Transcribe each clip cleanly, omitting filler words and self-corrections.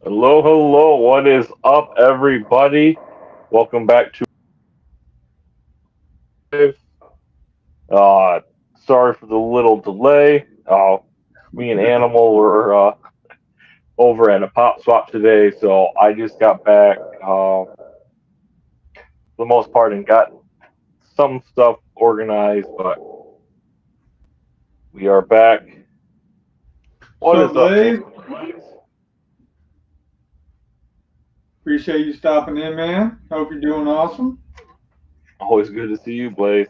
Hello, hello. What is up, everybody? Welcome back to live. Uh, Sorry for the little delay. Me and Animal were over at a pop swap today, so I just got back for the most part and got some stuff organized, but we are back. What's What up, is up, Blaze? Animal? Appreciate you stopping in, man. Hope you're doing awesome. Always good to see you, Blaze.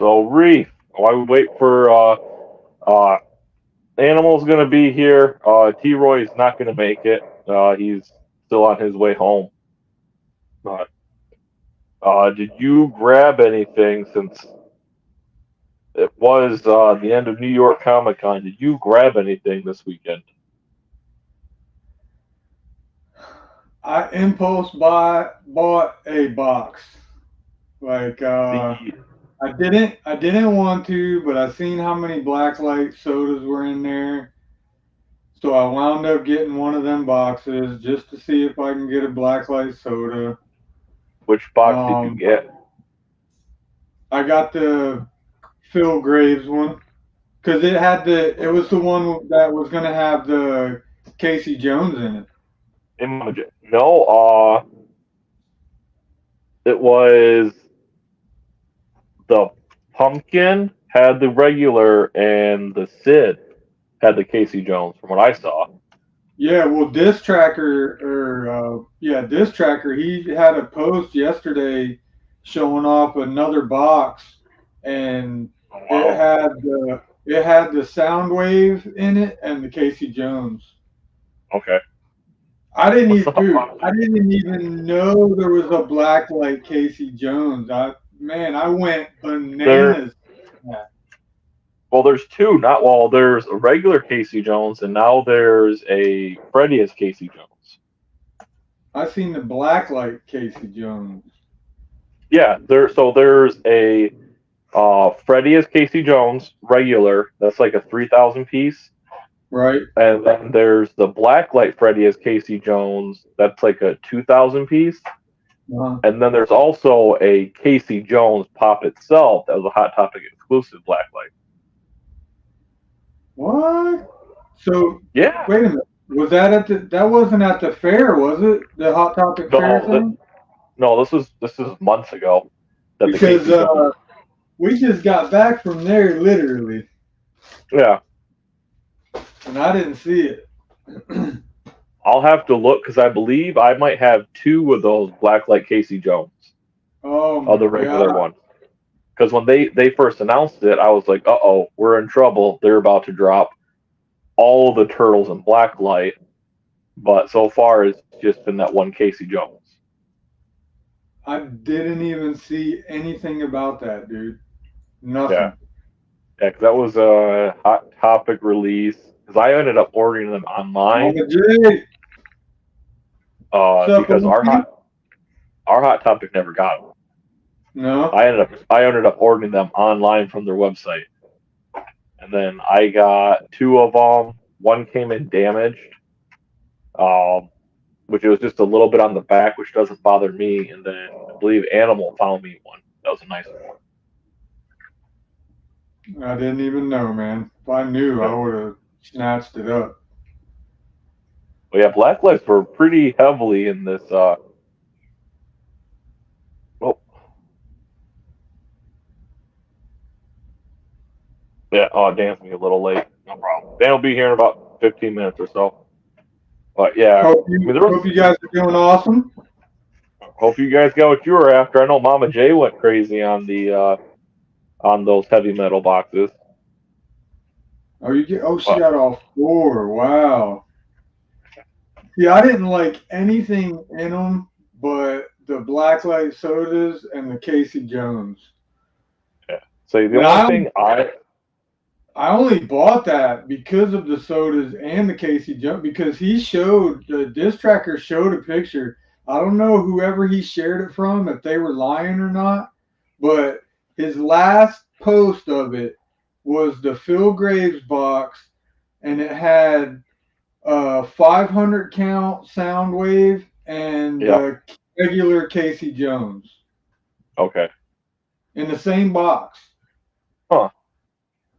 So, Reef, while we wait for uh, Animal's gonna be here. T Roy's not gonna make it. He's still on his way home. But did you grab anything since it was the end of New York Comic Con? Did you grab anything this weekend? I impulse bought a box. Like The I didn't want to, but I seen how many blacklight sodas were in there. So I wound up getting one of them boxes just to see if I can get a blacklight soda. which box did you Um, get? I got the Phil Graves one because it was the one that was gonna have the Casey Jones in it. No, it was the pumpkin had the regular and the Sid had the Casey Jones from what I saw. Yeah, well, Disc Tracker. He had a post yesterday showing off another box, and it Wow. had the Soundwave in it and the Casey Jones. Okay. What's up? I didn't even know there was a blacklight Casey Jones. I went There bananas. Yeah. Well, there's two. Not well. There's a regular Casey Jones, and now there's a Freddy as Casey Jones. I seen the blacklight Casey Jones. Yeah, there's a Freddy as Casey Jones regular. That's like a 3,000 piece, Right. and then there's the Blacklight Freddy as Casey Jones. That's like a 2,000 piece, Uh-huh. and then there's also a Casey Jones pop itself that was a Hot Topic exclusive Blacklight. What? So Yeah. wait a minute. Was that that wasn't at the fair, was it? The Hot Topic fair No, thing? no. This is months ago that the Because Casey Jones. we just got back from there literally, Yeah. and I didn't see it. I'll have to look because I believe I might have two of those Blacklight Casey Jones Oh of my the regular god. one. Because when they first announced it, I was like, oh, we're in trouble. They're about to drop all of the turtles in Blacklight. But so far, it's just been that one Casey Jones. I didn't even see anything about that, dude. Yeah, Nothing. yeah, 'cause that was a hot topic release. Because I ended up ordering them online Mama J, what's up, because Oki? our hot topic never got them. No. I ended up ordering them online from their website. And then I got two of them. One came in damaged, um, which it was just a little bit on the back, which doesn't bother me. And then I believe Animal found me one. That was a nice one. I didn't even know, man. If I knew, I Yeah. would have snatched it up. But yeah, Blacklights were pretty heavily in this. Oh, yeah. Oh, Dan's me a little late. No problem. Dan will be here in about 15 minutes or so. But yeah, I mean, there was. Hope you guys are doing awesome. Hope you guys got what you were after. I know Mama J went crazy on the on those heavy metal boxes. She But got all four. Wow. Yeah, I didn't like anything in them but the blacklight sodas and the Casey Jones. yeah. So the And only thing I only bought that because of the sodas and the Casey Jones because the disc tracker showed a picture. I don't know whoever he shared it from if they were lying or not, but his last post of it was the Phil Graves box, and it had 500 count Soundwave and Yep. regular Casey Jones Okay. in the same box. Huh.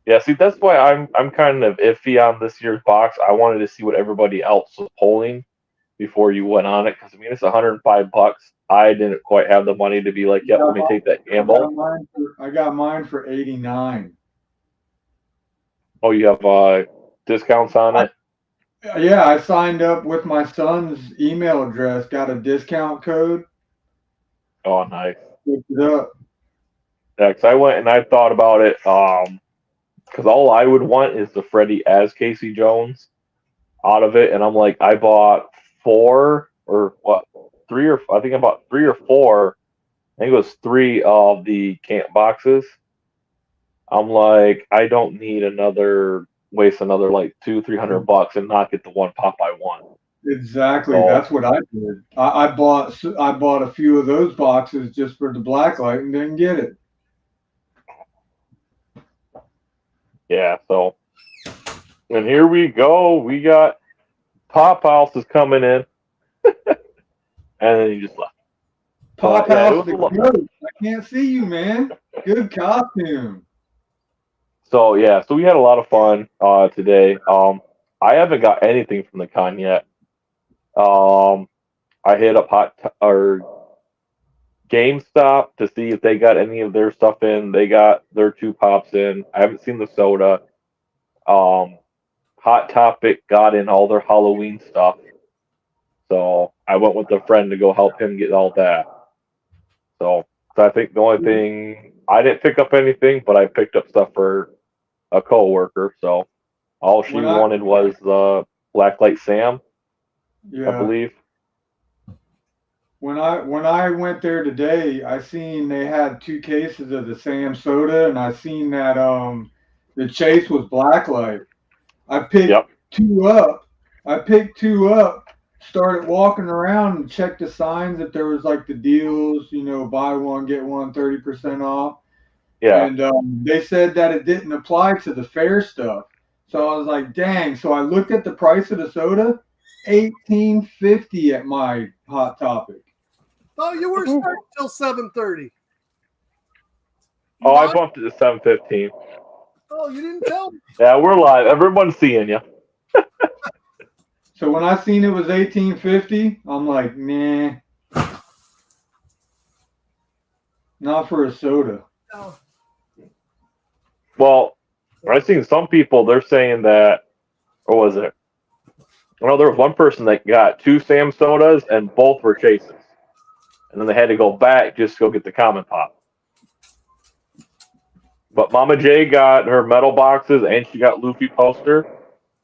Yeah, see, that's why I'm kind of iffy on this year's box. I wanted to see what everybody else was pulling before you went on it, because I mean it's $105. I didn't quite have the money to be like, yep, let me take that gamble. I got mine for 89. Oh, you have discounts on it? Yeah, I signed up with my son's email address, got a discount code, Oh, nice. picked it up. Yeah, 'cause I went and I thought about it. Because all I would want is the Freddy as Casey Jones out of it, and I'm like, I bought four or what, three or I think I bought three or four. I think it was three of the camp boxes. I'm like, I don't need waste another like $200-300 and not get the one pop I want. Exactly. So That's what I did. I bought a few of those boxes just for the blacklight and didn't get it. yeah, so and here we go. We got Pop House is coming in, and then he just left. Pop Yeah, it House was the a lot. goat. I can't see you, man. Good costume. So yeah, so we had a lot of fun today. I haven't got anything from the con yet. Um, I hit up or GameStop to see if they got any of their stuff in. They got their two pops in. I haven't seen the soda. Um, Hot Topic got in all their Halloween stuff. So I went with a friend to go help him get all that. So I think the only thing I didn't pick up anything, but I picked up stuff for a coworker. So all she When I wanted was the Blacklight Sam, I yeah, believe. when I went there today, I seen they had two cases of the Sam soda, and I seen that the Chase was blacklight. I picked Yep. two up. I picked two up, started walking around and checked the signs that there was like the deals, buy one, get one 30% off. Yeah. And they said that it didn't apply to the fair stuff. So I was like, dang. So I looked at the price of the soda, 18.50 at my Hot Topic. Oh, you were starting till 7:30. Oh, I bumped it to 7:15. Oh, you didn't tell me. Yeah, we're live. Everyone's seeing you. So when I seen it was 18.50, I'm like, nah, not for a soda. Oh. Well, I've seen some people. They're saying that, or was it? Well, there was one person that got two Sam sodas and both were chases, and then they had to go back just to go get the common pop. But Mama J got her metal boxes and she got Luffy poster.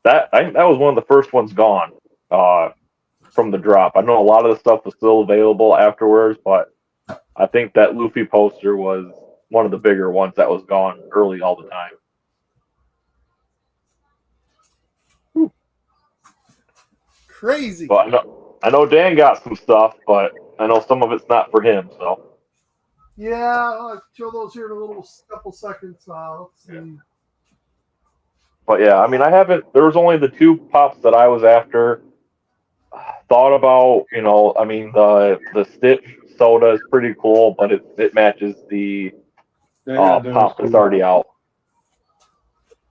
I think that was one of the first ones gone from the drop. I know a lot of the stuff was still available afterwards, but I think that Luffy poster was one of the bigger ones that was gone early all the time. Crazy. But I know Dan got some stuff, but I know some of it's not for him. So Yeah, I'll show those here in a little couple seconds. Let's see. but yeah, I mean, I haven't. There was only the two pops that I was after. Thought about, I mean, the Stitch soda is pretty cool, but it matches the They had those pop that's already out.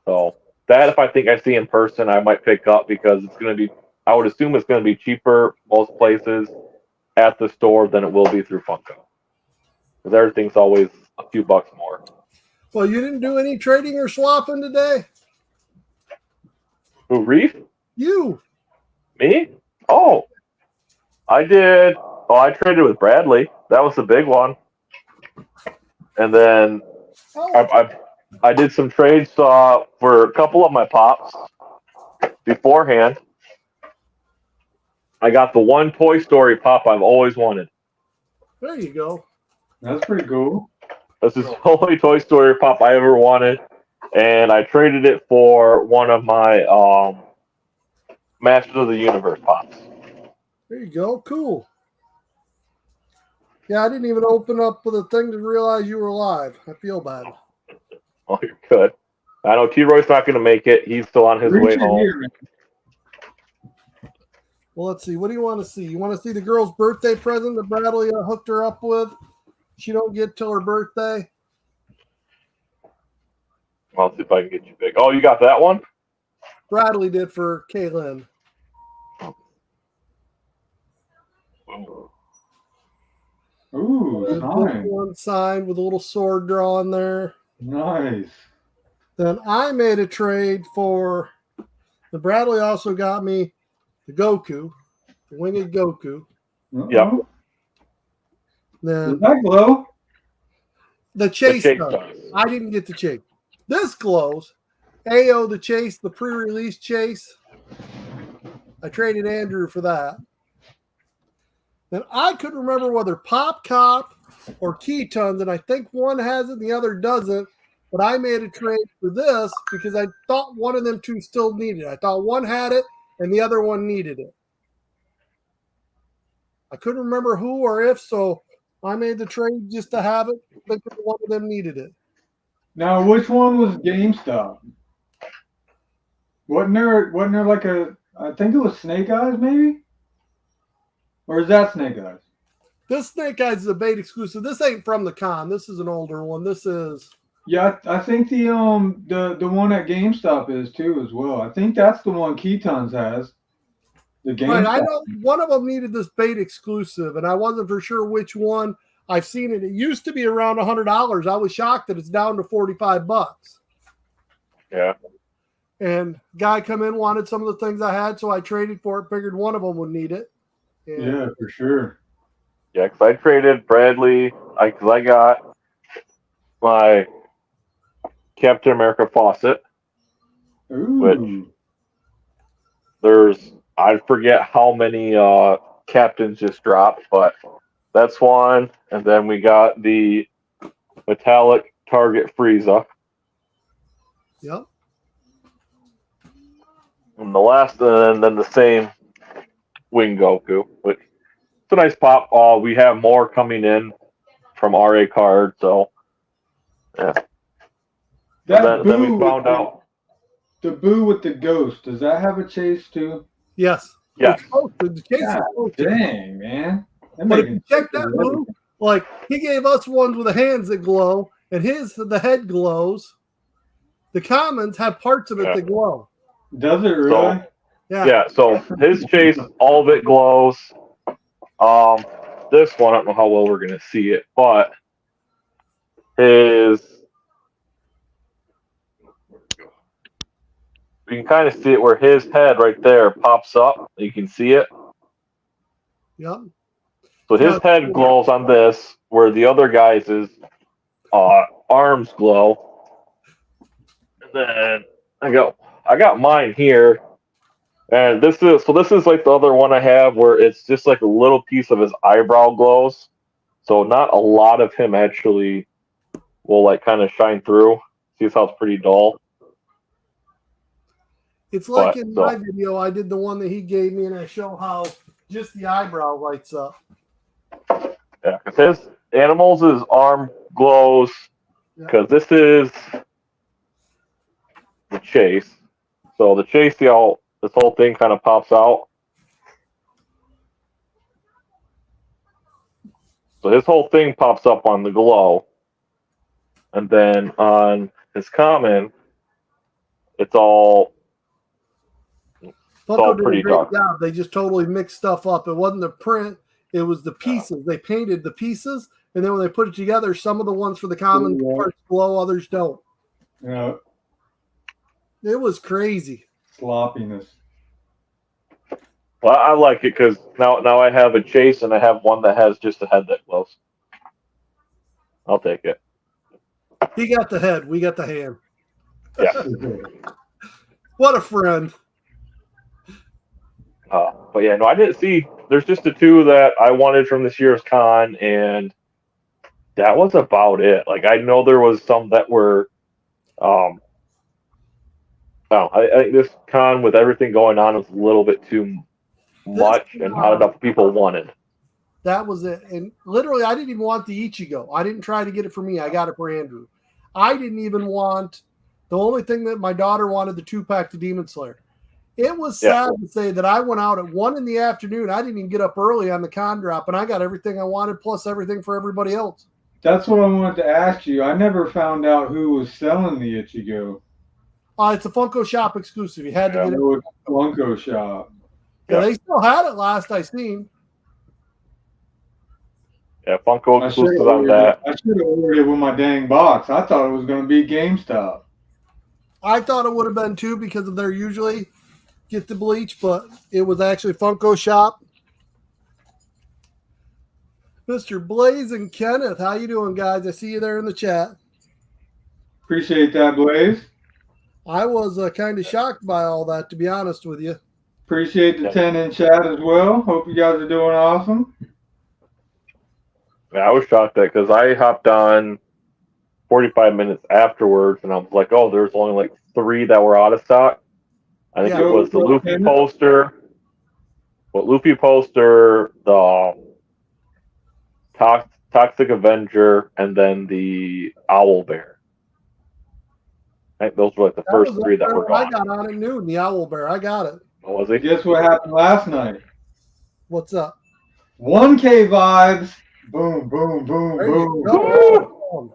So that, if I think I see in person, I might pick up because it's going to be. I would assume it's going to be cheaper most places at the store than it will be through Funko, because everything's always a few bucks more. Well, you didn't do any trading or swapping today? Who, Reef? You. Me? Oh, I did. Oh, I traded with Bradley. That was the big one. And then I did some trades for a couple of my pops beforehand. I got the one Toy Story pop I've always wanted. There you go. That's pretty cool. This is the only Toy Story pop I ever wanted, and I traded it for one of my Masters of the Universe pops. There you go. Cool. Yeah, I didn't even open up the thing to realize you were alive. I feel bad. Oh, you're good. I know T-Roy's not going to make it. He's still on his way Reach it home. here, man. Well, let's see. What do you want to see? You want to see the girl's birthday present that Bradley hooked her up with? She don't get till her birthday. I'll see if I can get you big. Oh, you got that one? Bradley did for Kaylin. Ooh, This nice. one signed with a little sword drawn there. Nice. Then I made a trade for the Bradley also got me the Goku, the winged Goku. Yep. Then Does that glow? the chase Chase does. does. I didn't get the chase. This glows. AO the chase, the pre-release chase. I traded Andrew for that. Then I couldn't remember whether Pop Cop or Ketones, and I think one has it and the other doesn't. But I made a trade for this because I thought one of them two still needed it. I thought one had it and the other one needed it. I couldn't remember who or if, so I made the trade just to have it, thinking one of them needed it. Now, which one was GameStop? Wasn't there like a? I think it was Snake Eyes, maybe. Or is that Snake Eyes? This Snake Eyes is a bait exclusive. This ain't from the con. This is an older one. This is. Yeah, I think the one at GameStop is too as well. I think that's the one Ketons has. The GameStop. Right, I know one of them needed this bait exclusive, and I wasn't for sure which one. I've seen it. It used to be around $100. I was shocked that it's down to $45. Yeah. And guy come in, wanted some of the things I had, so I traded for it. Figured one of them would need it. And Yeah, for sure. Yeah, because I traded Bradley, because I got my Captain America faucet. Ooh. There's, I forget how many captains just dropped, but that's one. And then we got the metallic target Frieza. Yep. And the last, and then the same Wing Goku, which it's a nice pop. We have more coming in from RA card, so yeah. That Then we boo found out. the boo with the ghost. Does that have a chase too? Yes. Yes. It's posted. The case God is posted. dang, man. That But made if me you check sick that to move, like he gave us ones with the hands that glow, and the head glows. The commons have parts of it that glow. Does it really? Yeah, so his chase, all of it glows. This one, I don't know how well we're going to see it, but you can kind of see it where his head right there pops up. You can see it. Yep. So his head glows on this, where the other guy's arms glow. And then I got mine here. And this is like the other one I have where it's just like a little piece of his eyebrow glows. So not a lot of him actually will like kind of shine through. See how it's pretty dull. It's like in my video, I did the one that he gave me, and I show how just the eyebrow lights up. Yeah, because his animals' arm glows. Because this is the chase. So the chase, this whole thing kind of pops out. So his whole thing pops up on the glow. And then on his common, it's all Funko did pretty a great dark. job. They just totally mixed stuff up. It wasn't the print, it was the pieces. They painted the pieces, and then when they put it together, some of the ones for the common parts glow, others don't. Yeah. It was crazy. Sloppiness. Well, I like it because now I have a chase and I have one that has just a head that glows. I'll take it. He got the head. We got the hand. Yeah. What a friend. But yeah, no, I didn't see. There's just the two that I wanted from this year's con, and that was about it. Like I know there was some that were, I think this con with everything going on was a little bit too much, and not enough people wanted. That was it. And literally, I didn't even want the Ichigo. I didn't try to get it for me. I got it for Andrew. I didn't even want The only thing that my daughter wanted the 2-pack to Demon Slayer. It was sad to say that I went out at 1 in the afternoon. I didn't even get up early on the con drop, and I got everything I wanted plus everything for everybody else. That's what I wanted to ask you. I never found out who was selling the Ichigo. It's a Funko Shop exclusive. You had to get it. It was Funko Shop. Yeah, they still had it last I seen. Yeah, Funko exclusive on that. I should have ordered it with my dang box. I thought it was going to be GameStop. I thought it would have been too because of their usually get the bleach, but it was actually Funko Shop. Mr. Blaze and Kenneth, how you doing, guys? I see you there in the chat. Appreciate that, Blaze. I was kind of shocked by all that, to be honest with you. Appreciate the 10 in chat as well. Hope you guys are doing awesome. Yeah, I was shocked at because I hopped on 45 minutes afterwards, and I was like, oh, there's only like 3 that were out of stock. I think it was the Luffy poster, the Toxic Avenger, and then the Owl Bear. I think those were like the first 3 that were gone. I got on at noon, the Owl Bear. I got it. Oh, was he? Guess what happened last night? What's up? 1K vibes. Boom, boom, boom, boom. Boom.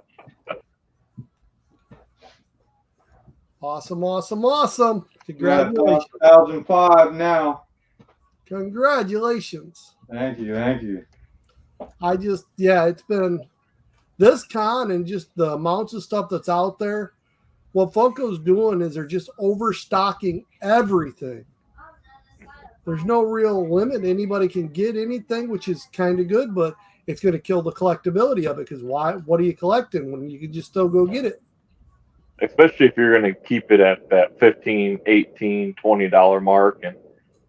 Awesome, awesome, awesome. Congratulations. 1005 now. Congratulations. Thank you, thank you. It's been this con and just the amounts of stuff that's out there. What Funko's doing is they're just overstocking everything. There's no real limit. Anybody can get anything, which is kind of good, but it's going to kill the collectability of it because why? What are you collecting when you can just still go get it? Especially if you're going to keep it at that $15, $18, $20 mark. And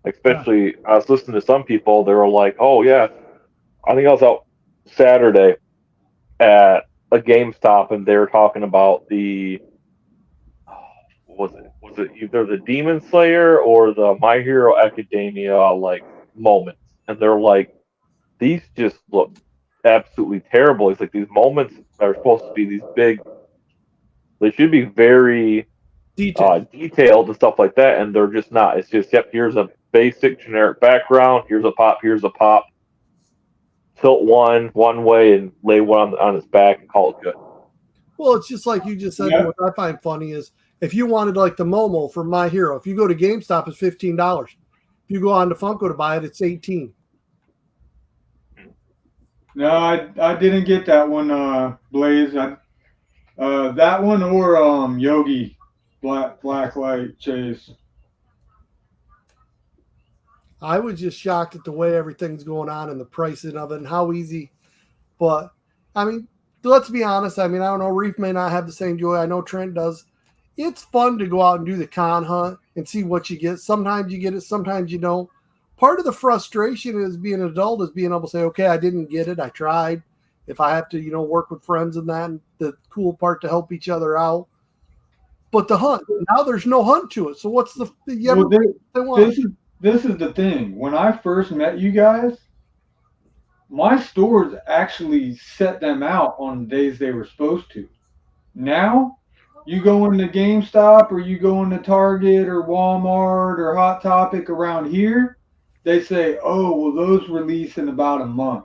especially, I was listening to some people, they were like, oh, yeah, I think I was out Saturday at a GameStop, and they were talking about the, was it either the Demon Slayer or the My Hero Academia, like, moments. And they're like, these just look absolutely terrible. It's like these moments are supposed to be these big, they should be very detailed and stuff like that, and they're just not. It's just, yep, here's a basic generic background, here's a pop, tilt one way and lay one on its back and call it good. Well, it's just like you just said. Yeah. What I find funny is if you wanted like the Momo from My Hero, if you go to GameStop, it's $15. If you go on to Funko to buy it, it's $18. No, I didn't get that one, Blaze. That one or Yogi Blacklight Chase. I was just shocked at the way everything's going on and the pricing of it and how easy. But I mean, let's be honest. I mean, I don't know. Reef may not have the same joy. I know Trent does. It's fun to go out and do the con hunt and see what you get. Sometimes you get it, sometimes you don't. Part of the frustration is being an adult is being able to say, okay, I didn't get it. I tried. If I have to, work with friends and that, and the cool part to help each other out. But the hunt, now there's no hunt to it. So what's the This is the thing. When I first met you guys, my stores actually set them out on the days they were supposed to. Now, you go into GameStop or you go into Target or Walmart or Hot Topic around here, they say, oh, well, those release in about a month.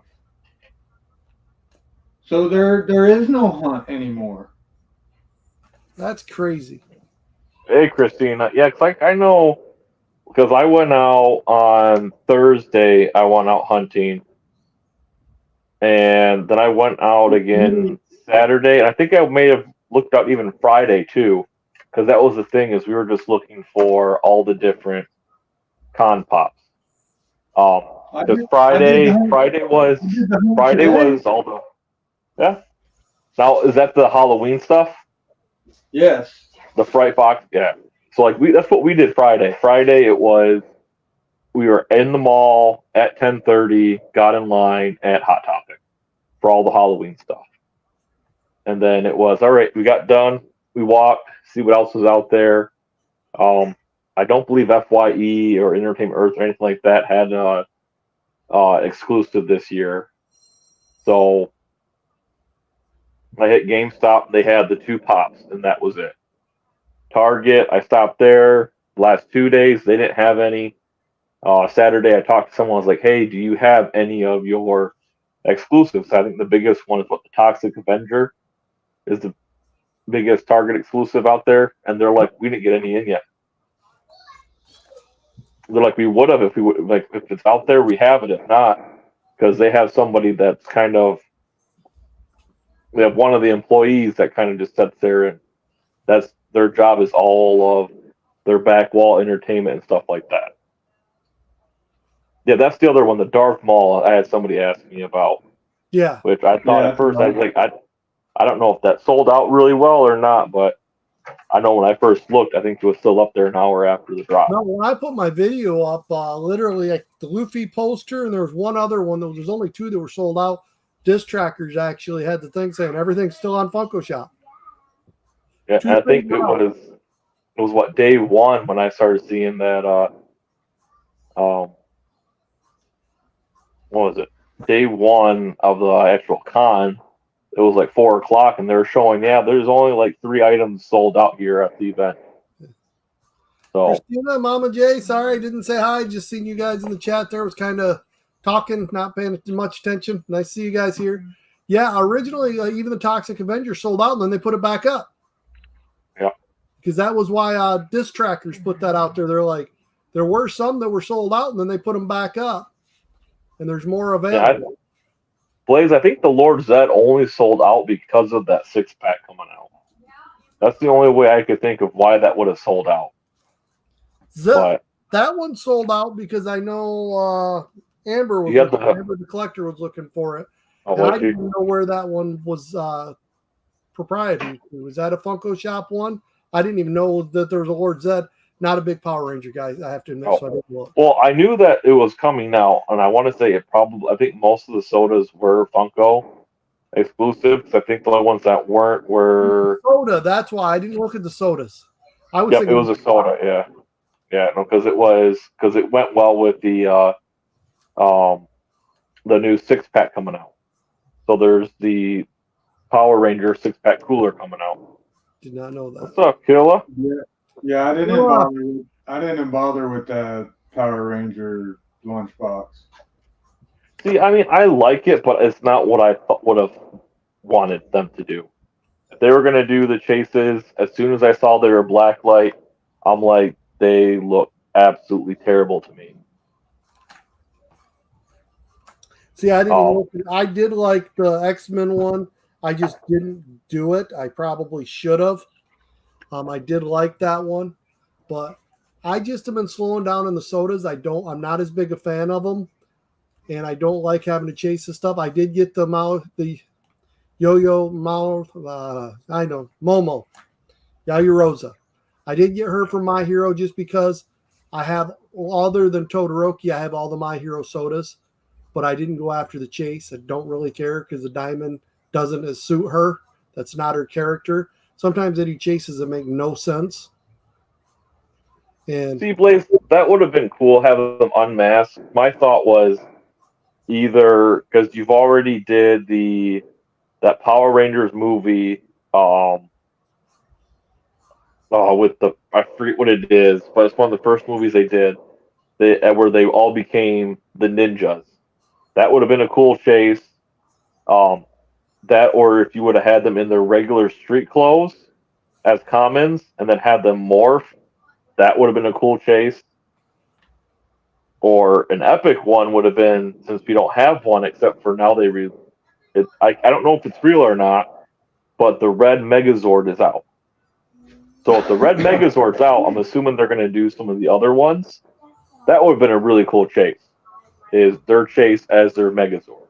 So there is no hunt anymore. That's crazy. Hey, Christina. Yeah, because I know, because I went out on Thursday, I went out hunting. And then I went out again Saturday. And I think I may have looked out even Friday, too. Because that was the thing, is we were just looking for all the different con pops. Because Friday was all the, yeah. Now, is that the Halloween stuff? Yes. The Fright Box, yeah. So that's what we did Friday. Friday it was, we were in the mall at 10:30, got in line at Hot Topic for all the Halloween stuff. And then it was, all right, we got done. We walked, see what else was out there. I don't believe FYE or Entertainment Earth or anything like that had exclusive this year. So I hit GameStop, they had the 2 pops, and that was it. Target, I stopped there. Last 2 days, they didn't have any. Saturday, I talked to someone. I was like, "Hey, do you have any of your exclusives?" I think the biggest one is what the Toxic Avenger is the biggest Target exclusive out there, and they're like, "We didn't get any in yet." They're like, "We would have if we would like if it's out there, we have it. If not, because they have somebody that's kind of we have one of the employees that kind of just sits there and that's their job is all of their back wall entertainment and stuff like that." Yeah, that's the other one, the Dark Mall. I had somebody ask me about, Yeah. which I thought Yeah, at first I was like, I don't know if that sold out really well or not, but I know when I first looked, I think it was still up there an hour after the drop. No, when I put my video up, literally like the Luffy poster, and there was one other one. There's only two that were sold out. Disc Trackers actually had the thing saying everything's still on Funko Shop. Yeah, and I think it was what day one when I started seeing that. What was it? Day one of the actual con. It was like 4 o'clock, and they were showing. Yeah, there's only like 3 items sold out here at the event. So Christina, Mama J, sorry I didn't say hi. Just seen you guys in the chat there. Was kind of talking, not paying much attention. Nice to see you guys here. Yeah, originally, even the Toxic Avenger sold out, and then they put it back up. yeah, Because that was why Disc Trackers put that out there. They're like, there were some that were sold out, and then they put them back up. And there's more available. Blaze, I think the Lord Zed only sold out because of that 6-pack coming out. That's the only way I could think of why that would have sold out. But that one sold out because I know Amber the collector was looking for it. And I didn't know where that one was proprietary. Was that a Funko Shop one? I didn't even know that there was a Lord Zed. Not a big Power Ranger guy, I have to admit. So I didn't look. Well, I knew that it was coming out, and I want to say I think most of the sodas were Funko exclusives. I think the only ones that weren't were soda. That's why I didn't look at the sodas. I was thinking it was a soda. Yeah, no, because it went well with the new 6-pack coming out. So there's the Power Ranger 6-pack cooler coming out. Did not know that. What's up, Killa? Yeah, I didn't bother with that Power Ranger lunchbox. See, I mean, I like it, but it's not what I would have wanted them to do. If they were going to do the chases, as soon as I saw they were blacklight, I'm like, they look absolutely terrible to me. See, I didn't. I did like the X-Men one. I just didn't do it. I probably should have. I did like that one, but I just have been slowing down on the sodas. I'm not as big a fan of them, and I don't like having to chase the stuff. I did get the Yo-Yo mouth. I know Momo, Yaoyorosa. I did get her from My Hero just because I have, other than Todoroki, I have all the My Hero sodas, but I didn't go after the chase. I don't really care because the diamond doesn't suit her. That's not her character. Sometimes they do chases that make no sense. And see, Blaze, that would have been cool, having them unmasked. My thought was either because you've already did that Power Rangers movie, with I forget what it is, but it's one of the first movies they did, where they all became the ninjas. That would have been a cool chase. That, or if you would have had them in their regular street clothes as commons and then had them morph, that would have been a cool chase. Or an epic one would have been, since we don't have one except for now I don't know if it's real or not, but the red Megazord is out. So if the red Megazord's out, I'm assuming they're going to do some of the other ones. That would have been a really cool chase. Is their chase as their Megazord.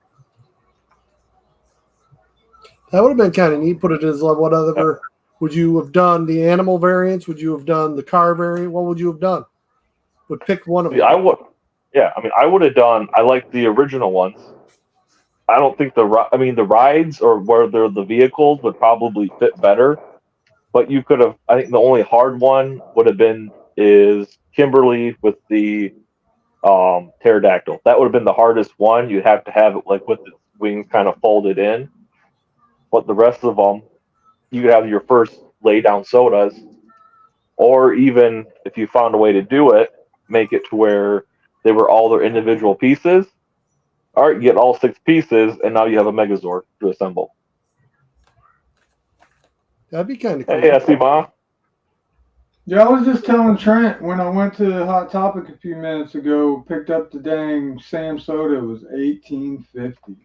that would have been kind of neat. Put it as what other would you have done? The animal variants? Would you have done the car variant? What would you have done? Would pick one of them. I would. Yeah, I mean, I would have done. I like the original ones. I don't think the rides or where they're the vehicles would probably fit better. But you could have. I think the only hard one would have been is Kimberly with the pterodactyl. That would have been the hardest one. You'd have to have it like with its wings kind of folded in. But the rest of them, you could have your first lay down sodas. or even if you found a way to do it, make it to where they were all their individual pieces. All right, you get all 6 pieces, and now you have a Megazord to assemble. That'd be kind of cool. Hey, SC Mom. Yeah, I was just telling Trent when I went to Hot Topic a few minutes ago, picked up the dang Sam Soda. It was $18.50.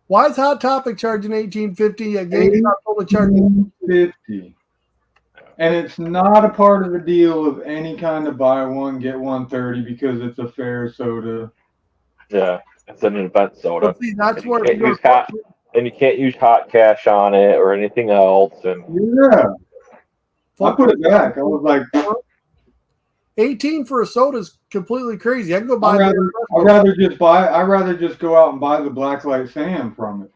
Why is Hot Topic charging $18.50? A GameStop only charging $18.50. And it's not a part of the deal of any kind of buy one get one 30 because it's a fair soda. Yeah, it's an event soda. But see, that's and where you can't use hot cash on it or anything else. And yeah, I put it back. I was like, 18 for a soda is completely crazy. I can go buy. I'd rather just go out and buy the Blacklight Sam from it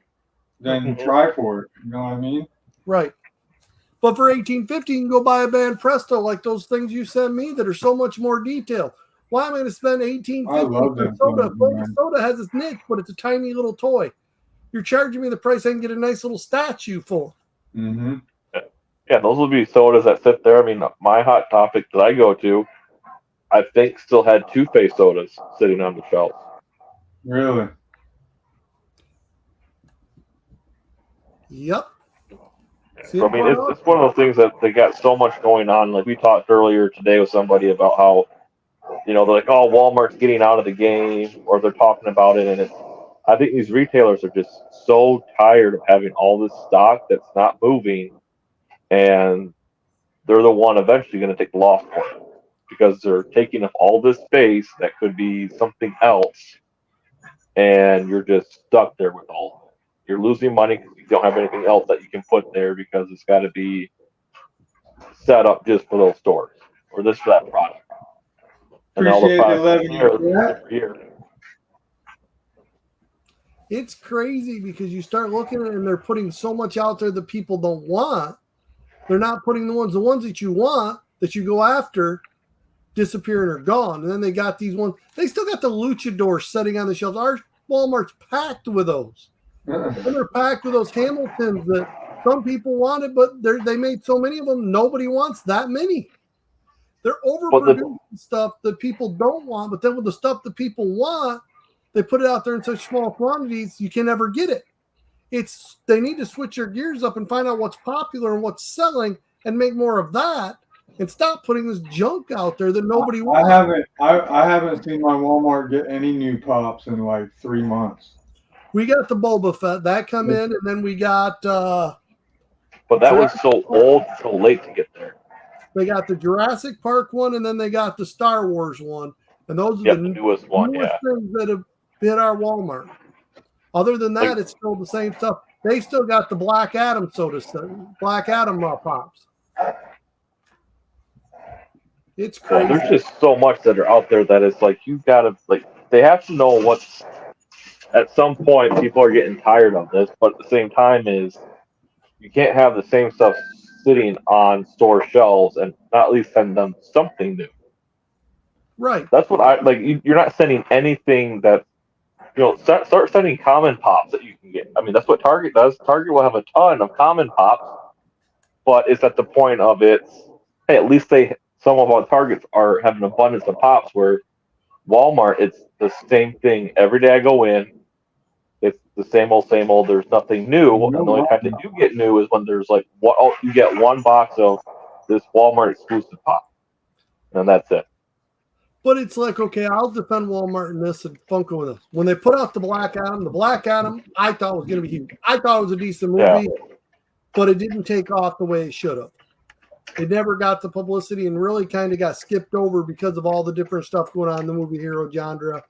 than try for it. You know what I mean? Right. But for $18.50, you can go buy a band Presto like those things you send me that are so much more detailed. Why am I going to spend $18.50 for soda? Soda has its niche, but it's a tiny little toy. You're charging me the price I can get a nice little statue for. Mm-hmm. Yeah, those will be sodas that sit there. I mean, my Hot Topic that I go to, I think still had toothpaste sodas sitting on the shelf. Really? Yep. So, I mean, it's one of those things that they got so much going on. Like we talked earlier today with somebody about how, they're like, oh, Walmart's getting out of the game, or they're talking about it. And I think these retailers are just so tired of having all this stock that's not moving. And they're the one eventually going to take the loss for it because they're taking up all this space that could be something else. And you're just stuck there with all of it. You're losing money because you don't have anything else that you can put there because it's got to be set up just for those stores or just for that product. And all the products here. It's crazy because you start looking at it and they're putting so much out there that people don't want. They're not putting the ones that you want, that you go after, disappear and are gone. And then they got these ones. They still got the luchadors sitting on the shelves. Our Walmart's packed with those. And they're packed with those Hamiltons that some people wanted, but they made so many of them, nobody wants that many. They're overproducing stuff that people don't want, but then with the stuff that people want, they put it out there in such small quantities, you can never get it. They need to switch their gears up and find out what's popular and what's selling and make more of that and stop putting this junk out there that nobody wants. I haven't seen my Walmart get any new pops in like 3 months. We got the Boba Fett that come in, and then we got but that was so old, so late to get there. They got the Jurassic Park one, and then they got the Star Wars one, and those are the newest things that have hit our Walmart. Other than that, it's still the same stuff. They still got the Black Adam Black Adam pops. It's crazy. There's just so much that are out there that it's like you gotta they have to know what's. At some point, people are getting tired of this, but at the same time, is you can't have the same stuff sitting on store shelves and not at least send them something new. Right. That's what I like. You're not sending anything that start sending common pops that you can get. I mean, that's what Target does. Target will have a ton of common pops, but it's at the point of hey, at least some of our Targets are having an abundance of pops. Where Walmart, it's the same thing every day I go in. It's the same old, same old. There's nothing new. And the only time that you get new is when there's you get one box of this Walmart exclusive pop, and that's it. But it's like, okay, I'll defend Walmart in this and Funko in this. When they put out the Black Adam, I thought was going to be huge. I thought it was a decent movie, but it didn't take off the way it should have. It never got the publicity and really kind of got skipped over because of all the different stuff going on in the movie hero genre.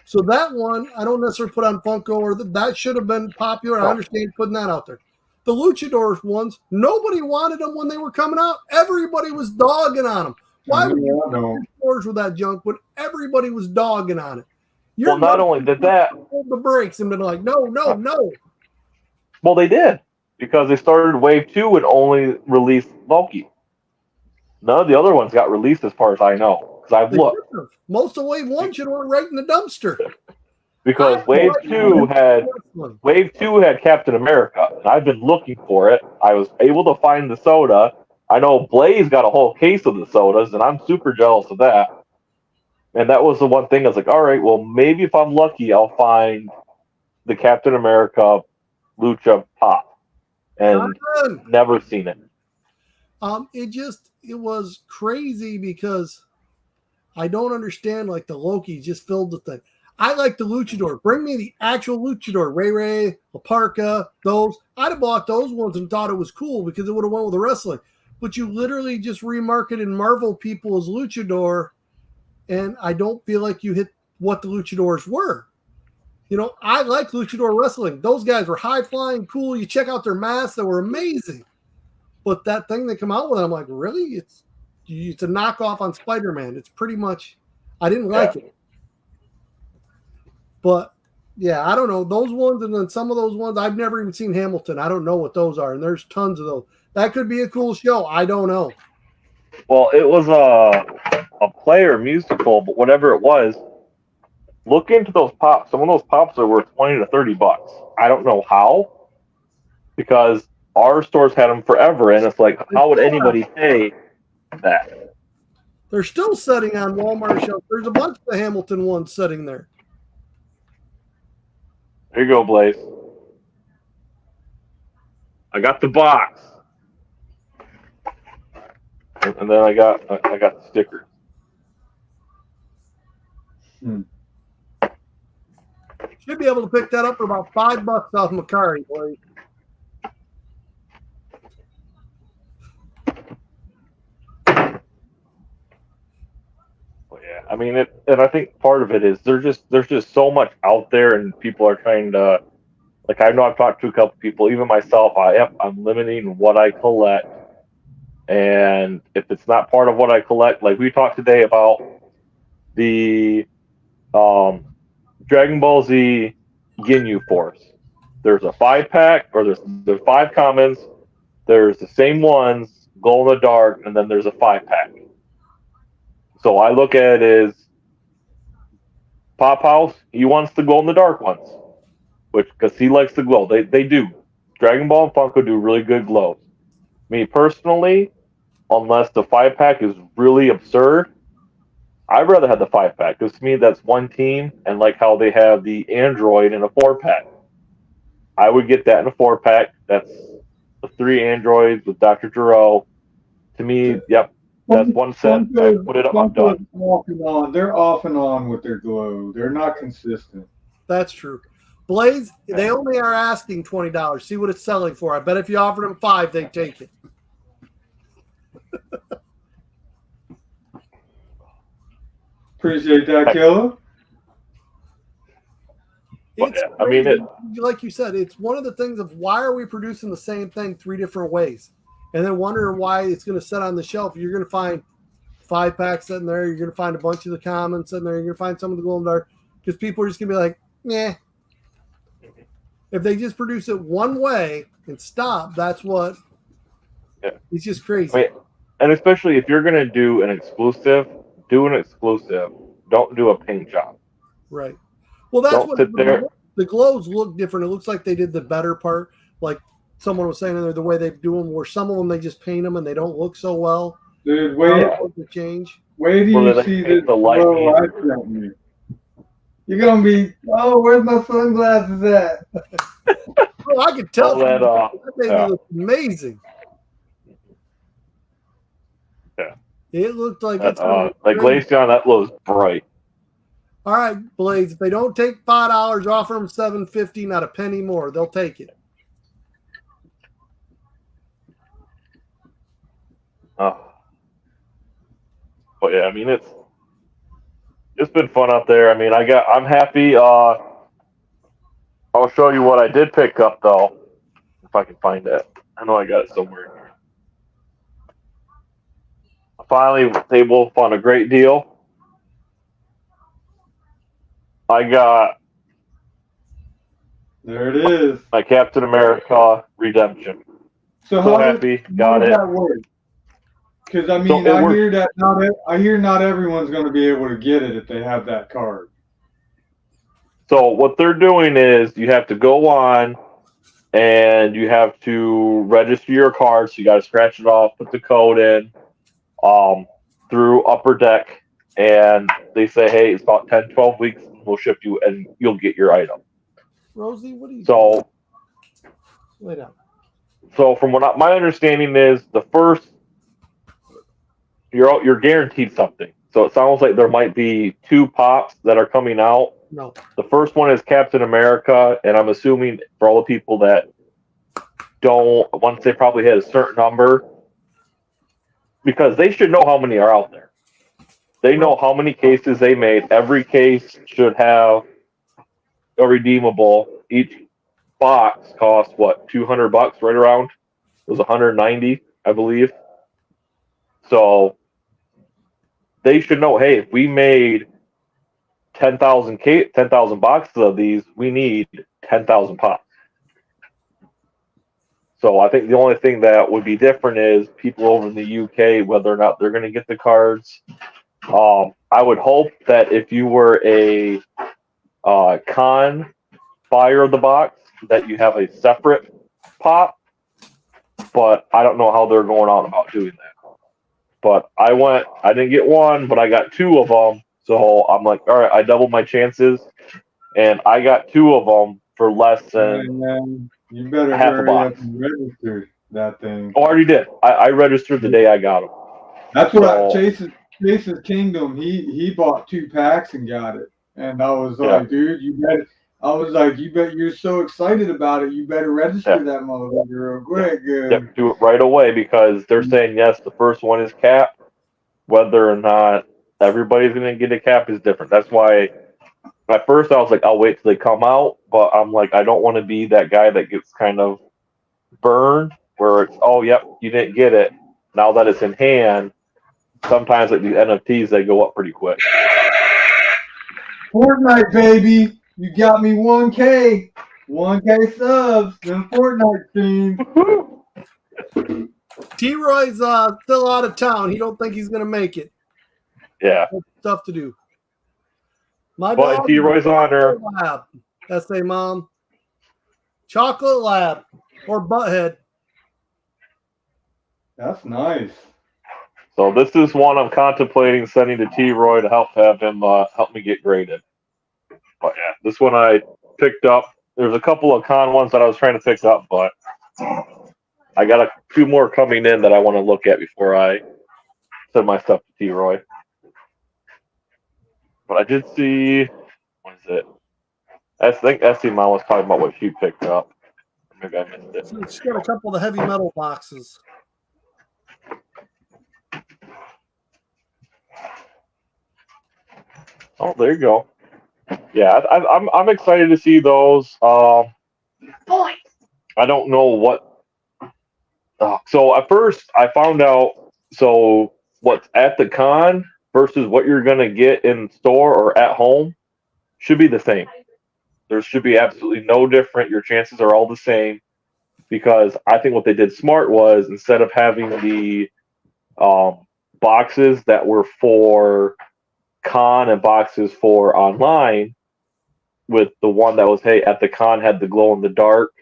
So that one, I don't necessarily put on Funko, or that should have been popular. I understand putting that out there. The Luchadors ones, nobody wanted them when they were coming out. Everybody was dogging on them. Why would you do stores with that junk when everybody was dogging on it? Not only did that, hold the brakes and been like, no. Well, they did because they started Wave 2 and only released Loki. None of the other ones got released, as far as I know, because I've looked. Most of Wave 1 should have went right in the dumpster. Because Wave 2 had Captain America, and I've been looking for it. I was able to find the soda. I know Blaze got a whole case of the sodas, and I'm super jealous of that. And that was the one thing I was like, all right, well, maybe if I'm lucky, I'll find the Captain America Lucha Pop. And never seen it. It was crazy because I don't understand, like the Loki just filled the thing. I like the luchador. Bring me the actual luchador. Ray Ray, La Parka, those. I'd have bought those ones and thought it was cool because it would have went with the wrestling. But you literally just remarketed Marvel people as luchador, and I don't feel like you hit what the luchadors were. You know, I like luchador wrestling. Those guys were high flying, cool. You check out their masks; they were amazing. But that thing they come out with, I'm like, really? It's a knockoff on Spider-Man. It's pretty much. I didn't like it. But, yeah, I don't know. Those ones and then some of those ones, I've never even seen Hamilton. I don't know what those are, and there's tons of those. That could be a cool show. I don't know. Well, it was a player musical, but whatever it was, look into those pops. Some of those pops are worth $20 to $30. I don't know how, because our stores had them forever, and it's like, how would anybody pay that? They're still sitting on Walmart shelves. There's a bunch of the Hamilton ones sitting there. Here you go, Blaze. I got the box, and then I got the stickers. Should be able to pick that up for about $5 off Macari, Blaze. Yeah, I mean it, and I think part of it is there's just so much out there, and people are trying to, like, I know I've talked to a couple people, even myself. I'm limiting what I collect, and if it's not part of what I collect, like we talked today about the Dragon Ball Z Ginyu Force. There's a 5-pack, or there's 5 commons. There's the same ones, glow in the dark, and then there's a 5-pack. So I look at it as Pop House, he wants the glow in the dark ones, because he likes the glow. They do. Dragon Ball and Funko do really good glows. Me personally, unless the 5-pack is really absurd, I'd rather have the 5-pack, because to me that's one team, and like how they have the Android in a 4-pack. I would get that in a 4-pack. That's the 3 androids with Dr. Gero. To me, yep. That's one set. I put it up. I'm done. They're off and on with their glow. They're not consistent. That's true. Blaze, they only are asking $20. See what it's selling for. I bet if you offered them $5, they'd take it. Appreciate that, Killer. I mean, like you said, it's one of the things of why are we producing the same thing 3 different ways? And then wondering why it's going to sit on the shelf. You're going to find 5-packs sitting there. You're going to find a bunch of the commons sitting there. You're going to find some of the glow in the dark, because people are just going to be like, nah. If they just produce it one way and stop, that's what. Yeah. It's just crazy. I mean, and especially if you're going to do an exclusive, do an exclusive. Don't do a paint job. Right. Well, that's what the glows look different. It looks like they did the better part. Like someone was saying, the way they do them, where some of them they just paint them and they don't look so well. Dude, wait to change. Wait till you see this glow I sent you. You're gonna be, oh, where's my sunglasses at? Oh, I could tell. That thing looked amazing. Yeah. It looked like it's like Glaceon. That was bright. All right, Blaze. If they don't take $5, offer them $7.50, not a penny more. They'll take it. Oh. But yeah, I mean it's been fun out there. I mean, I'm happy. I'll show you what I did pick up though, if I can find it. I know I got it somewhere. I finally was able to find a great deal. I got. There it is. My Captain America Redemption. So how happy, got it. Because I mean, I hear not everyone's going to be able to get it if they have that card. So what they're doing is you have to go on and you have to register your card. So you got to scratch it off, put the code in through Upper Deck, and they say, hey, it's about 10, 12 weeks, and we'll ship you, and you'll get your item. Rosie, what are you doing? So, Lay down. so from what my understanding is, the first you're guaranteed something. So it sounds like there might be 2 pops that are coming out. No. The first one is Captain America, and I'm assuming for all the people that don't, once they probably hit a certain number, because they should know how many are out there. They know how many cases they made. Every case should have a redeemable. Each box costs what, $200, right around? It was 190, I believe. So they should know, hey, if we made 10,000 boxes of these, we need 10,000 pops. So I think the only thing that would be different is people over in the UK, whether or not they're going to get the cards. I would hope that if you were a con buyer of the box, that you have a separate pop. But I don't know how they're going on about doing that. But I didn't get one, but I got 2 of them. So I'm like, all right, I doubled my chances, and I got 2 of them for less than Man, you better half a hurry box. up and register that thing. Oh, I already did. I registered the day I got them. That's what So, Chase's Kingdom. He bought 2 packs and got it, and I was Yeah. like, dude, you better. I was like, you bet you're so excited about it. You better register Yeah. that motherfucker real quick. Yep, do it right away because they're saying yes, the first one is capped. Whether or not everybody's going to get a cap is different. That's why at first I was like, I'll wait till they come out, but I'm like, I don't want to be that guy that gets kind of burned where it's, oh, yep, you didn't get it. Now that it's in hand, sometimes like these NFTs, they go up pretty quick. Fortnite, baby, you got me 1K, 1K subs, them Fortnite streams. T-Roy's still out of town. He don't think he's going to make it. Yeah. Stuff to do. My But dog T-Roy's honor. Lab. S.A. Mom. Chocolate Lab. Or Butthead. That's nice. So this is one I'm contemplating sending to T-Roy to have him help me get graded. But yeah, this one I picked up. There's a couple of con ones that I was trying to pick up, but I got a few more coming in that I want to look at before I send my stuff to T-Roy. But I did see, what is it? I think Essie Mom was talking about what she picked up. Maybe I missed it. So she's got a couple of the heavy metal boxes. Oh, there you go. Yeah, I'm excited to see those. Boy, I don't know what. So at first I found out. So what's at the con versus what you're gonna get in store or at home should be the same. There should be absolutely no different. Your chances are all the same because I think what they did smart was instead of having the boxes that were for con and boxes for online, with the one that was, hey, at the con had the glow in the dark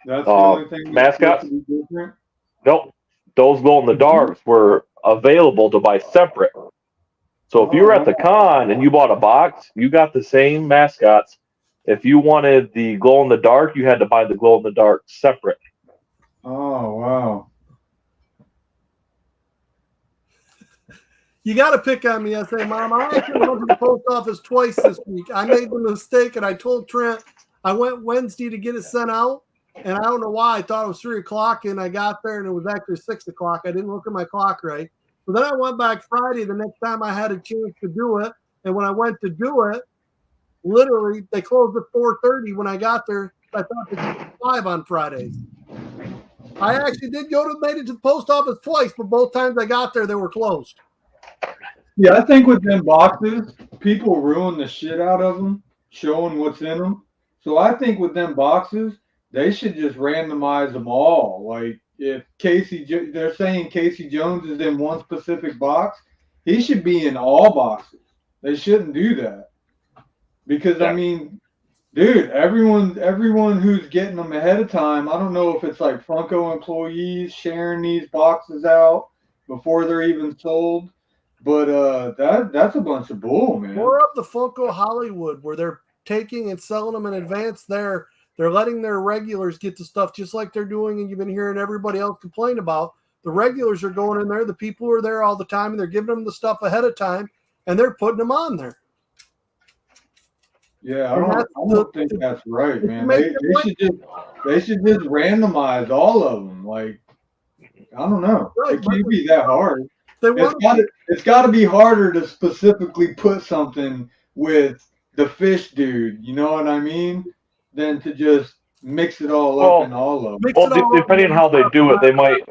That's the only thing mascots. Different. Nope, those glow in the darks were available to buy separate. So if you were at the con and you bought a box, you got the same mascots. If you wanted the glow in the dark, you had to buy the glow in the dark separate. Oh wow. You got to pick on me. I say, Mom, I actually went to the post office twice this week. I made the mistake, and I told Trent I went Wednesday to get it sent out, and I don't know why. I thought it was 3 o'clock, and I got there, and it was actually 6 o'clock. I didn't look at my clock right. So then I went back Friday, the next time I had a chance to do it, and when I went to do it, literally, they closed at 4:30 when I got there. I thought they did 5 on Fridays. I actually did made it to the post office twice, but both times I got there, they were closed. Yeah, I think with them boxes, people ruin the shit out of them, showing what's in them. So I think with them boxes, they should just randomize them all. Like if they're saying Casey Jones is in one specific box, he should be in all boxes. They shouldn't do that because I mean, Dude, everyone who's getting them ahead of time, I don't know if it's like Funko employees sharing these boxes out before they're even sold, but that's a bunch of bull, man. More of the Funko Hollywood where they're taking and selling them in advance. They're letting their regulars get the stuff just like they're doing, and you've been hearing everybody else complain about. The regulars are going in there, the people who are there all the time, and they're giving them the stuff ahead of time, and they're putting them on there. Yeah, I don't think that's right, man. They should just randomize all of them. Like, I don't know. Right, It can't be that hard. They It's got to be harder to specifically put something with the fish dude. You know what I mean? Than to just mix it all up in all of them. Well, depending on how they do it, they might.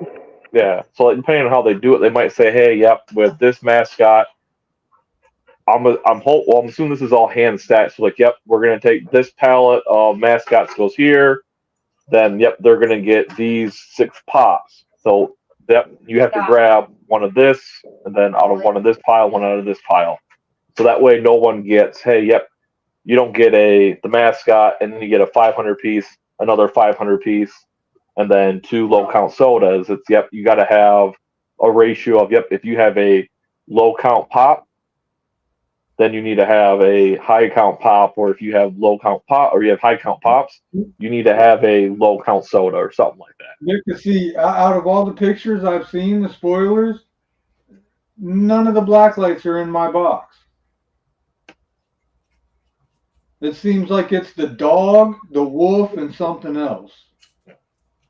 Yeah. So like, depending on how they do it, they might say, "Hey, yep, with this mascot, I'm assuming this is all hand stats. So like, yep, we're gonna take this palette of mascots goes here. Then, yep, they're gonna get these 6 pops. So that you have to grab one of this, and then out of one of this pile, one out of this pile. So that way, no one gets, hey, yep, you don't get the mascot, and then you get a 500 piece, another 500 piece, and then 2 low count sodas. It's yep, you got to have a ratio of yep. If you have a low count pop, then you need to have a high count pop, or if you have low count pop, or you have high count pops, you need to have a low count soda or something like that. You can see out of all the pictures I've seen, the spoilers, none of the black lights are in my box. It seems like it's the dog, the wolf, and something else.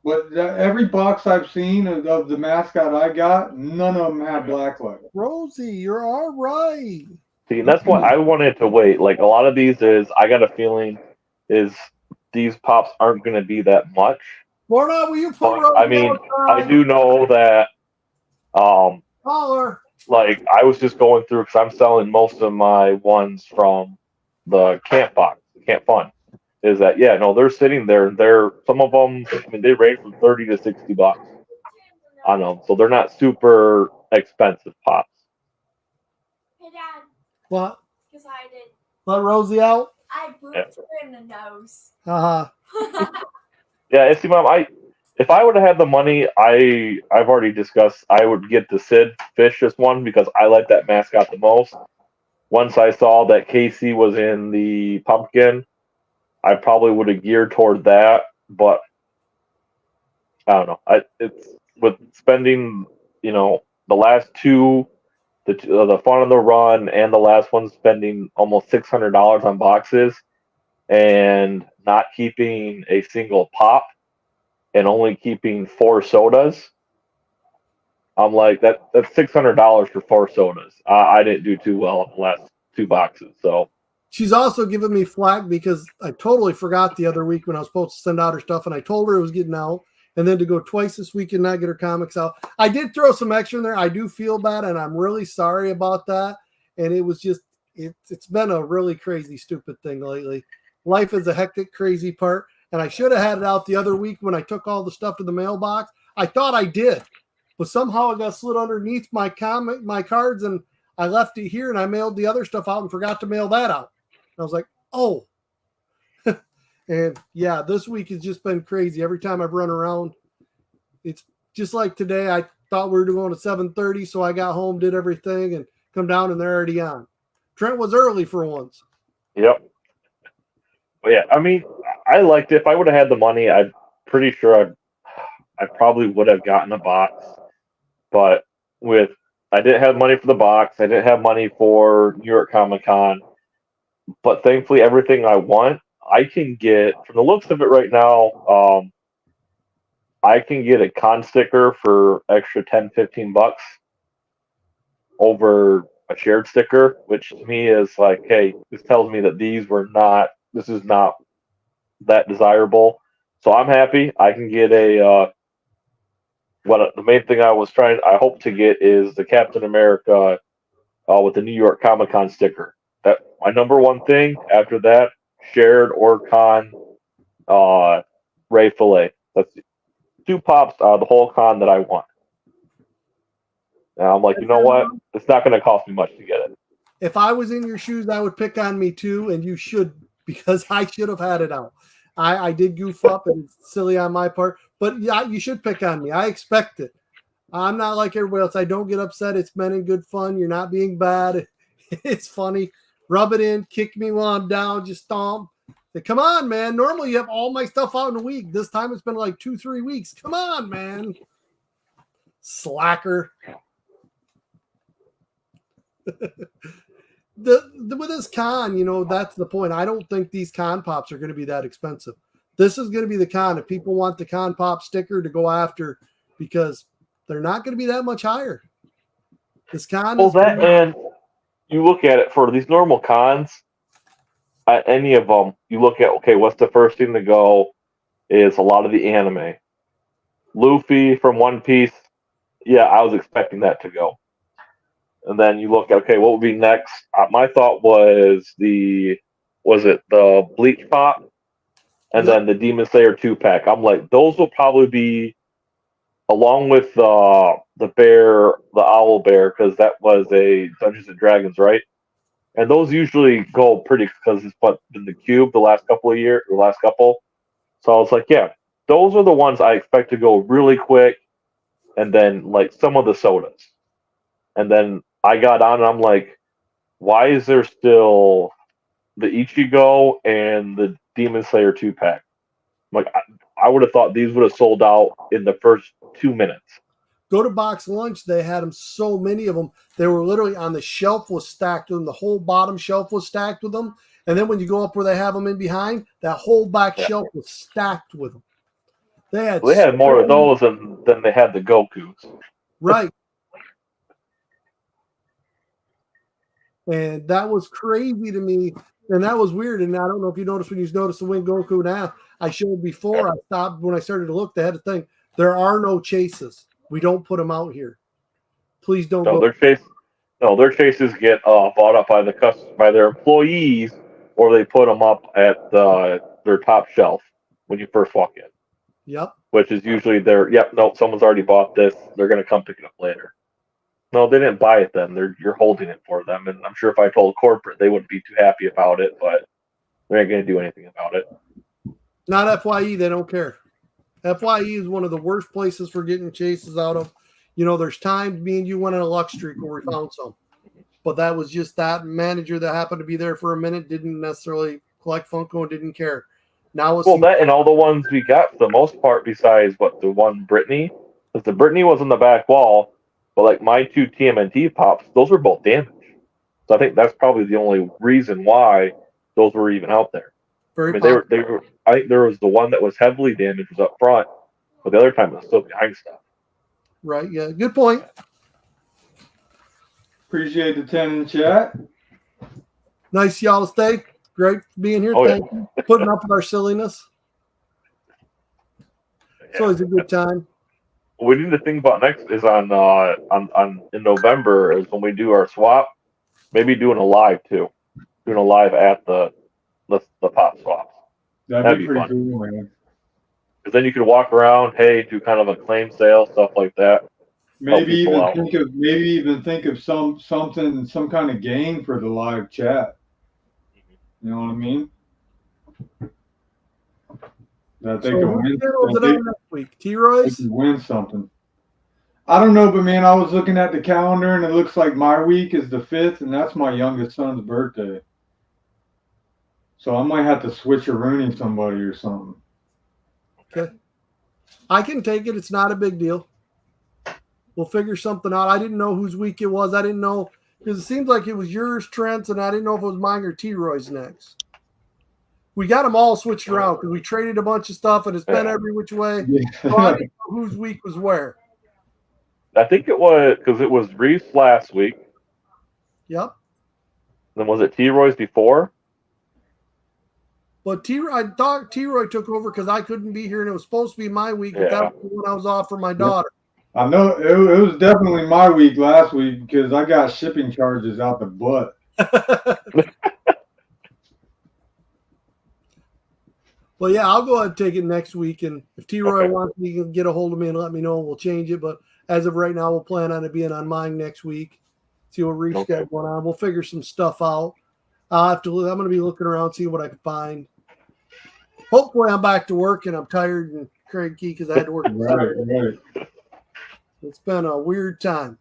But every box I've seen of the mascot I got, none of them have black lights. Rosie, you're all right. See, and that's what I wanted to wait. Like a lot of these is, I got a feeling is these pops aren't going to be that much. Lorna, will you put But, I mean, I do know that. Holler. Like I was just going through because I'm selling most of my ones from the camp box, the camp fun. Is that yeah? No, they're sitting there. They're some of them. I mean, they range from $30 to $60 on them, so they're not super expensive pops. Hey, Dad. What? Because I did. Let Rosie out? I booped her in the nose. Yeah, see, Mom, if I would have had the money, I've already discussed I would get the Sid fish this one because I like that mascot the most. Once I saw that Casey was in the pumpkin, I probably would have geared toward that, but I don't know. It's with spending, the last 2, the fun of the run and the last one spending almost $600 on boxes and not keeping a single pop and only keeping 4 sodas. I'm like that's $600 for 4 sodas. I didn't do too well in the last 2 boxes, so. She's also giving me flack because I totally forgot the other week when I was supposed to send out her stuff, and I told her it was getting out, and then to go twice this week and not get her comics out. I did throw some extra in there. I do feel bad, and I'm really sorry about that. And it was just it's been a really crazy, stupid thing lately. Life is a hectic, crazy part, and I should have had it out the other week when I took all the stuff to the mailbox. I thought I did, but somehow it got slid underneath my cards, and I left it here, and I mailed the other stuff out and forgot to mail that out. I was like, oh. And yeah, this week has just been crazy. Every time I've run around, it's just like today. I thought we were going at 7:30, so I got home, did everything, and come down, and they're already on. Trent was early for once. Yep. But yeah, I mean, I liked it. If I would have had the money, I'm pretty sure I probably would have gotten a box. But I didn't have money for the box. I didn't have money for New York Comic Con. But thankfully, everything I want, I can get. From the looks of it right now, I can get a con sticker for extra $10-15 over a shared sticker, which to me is like, hey, this tells me that this is not that desirable. So I'm happy. I can get the main thing I hope to get is the Captain America with the New York Comic Con sticker. That my number one thing. After that, shared or con Ray Fillet. That's 2 pops out of the whole con that I want. And I'm like, you know what? It's not going to cost me much to get it. If I was in your shoes, I would pick on me too, and you should because I should have had it out. I did goof up and it's silly on my part, but yeah, you should pick on me. I expect it. I'm not like everybody else. I don't get upset. It's meant in good fun. You're not being bad. It's funny. Rub it in, kick me while I'm down, just stomp. Say, come on, man. Normally you have all my stuff out in a week. This time it's been like 2-3 weeks. Come on, man. Slacker. With this con, that's the point. I don't think these con pops are going to be that expensive. This is going to be the con if people want the con pop sticker to go after, because they're not going to be that much higher. This con Well, and you look at it for these normal cons, at any of them, you look at, okay, what's the first thing to go is a lot of the anime. Luffy from One Piece, yeah, I was expecting that to go. And then you look at, okay, what would be next? My thought was the Bleach Pop? And then the Demon Slayer 2-pack. I'm like, those will probably be, along with the owl bear, because that was a Dungeons and Dragons, right? And those usually go pretty, because it's been the cube the last couple. So I was like, yeah, those are the ones I expect to go really quick, and then like some of the sodas. And then I got on and I'm like, why is there still the Ichigo and the Demon Slayer 2-pack? Like, I would have thought these would have sold out in the first 2 minutes. Go to Box Lunch. They had them, so many of them. They were literally on the shelf was stacked with them. The whole bottom shelf was stacked with them. And then when you go up where they have them in behind, that whole back shelf was stacked with them. They had more of those than they had the Gokus. Right. And that was crazy to me. And that was weird. And I don't know if you noticed when you noticed the Wing Goku now. I showed before. I stopped when I started to look. They had a thing. There are no chases. We don't put them out here. Please don't go. Their chases get bought up by their employees, or they put them up at their top shelf when you first walk in. Yep. Which is usually someone's already bought this. They're going to come pick it up later. No, they didn't buy it then. You're holding it for them. And I'm sure if I told corporate, they wouldn't be too happy about it, but they ain't going to do anything about it. Not FYE. They don't care. FYE is one of the worst places for getting chases out of. There's times me and you went on a luck streak where we found some. But that was just that manager that happened to be there for a minute, didn't necessarily collect Funko and didn't care. Now that and all the ones we got, for the most part, besides the one Brittany, because the Brittany was on the back wall, but like my 2 TMNT pops, those were both damaged. So I think that's probably the only reason why those were even out there. Very they were. I think there was the one that was heavily damaged was up front, but the other time it was still behind stuff. Right. Yeah. Good point. Appreciate the 10 in the chat. Nice y'all to stay. Great being here. Thank you. Putting up with our silliness. It's always a good time. What we need to think about next is on in November is when we do our swap. Maybe doing a live too. Doing a live at the pop swaps. That'd be pretty cool, man. Because then you could walk around, do kind of a claim sale, stuff like that. Maybe even think of some kind of game for the live chat. You know what I mean? That they can win. Next week, T-Roy's? They can win something. I don't know, but man, I was looking at the calendar and it looks like my week is the 5th, and that's my youngest son's birthday. So I might have to switch a Rooney somebody or something. Okay. I can take it. It's not a big deal. We'll figure something out. I didn't know whose week it was. I didn't know, because it seems like it was yours, Trent's, and I didn't know if it was mine or T-Roy's next. We got them all switched around because we traded a bunch of stuff and it's been every which way. Yeah. So I didn't know whose week was where. I think it was because it was Reese last week. Yep. Then was it T-Roy's before? But I thought T-Roy took over because I couldn't be here and it was supposed to be my week. But that was when I was off for my daughter. I know it was definitely my week last week because I got shipping charges out the butt. Well, yeah, I'll go ahead and take it next week. And if T-Roy wants, he can get a hold of me and let me know. We'll change it. But as of right now, we'll plan on it being on mine next week. See what Reef's got going on. We'll figure some stuff out. I'll have to. I'm going to be looking around, seeing what I can find. Hopefully, I'm back to work and I'm tired and cranky because I had to work. Right. It's been a weird time.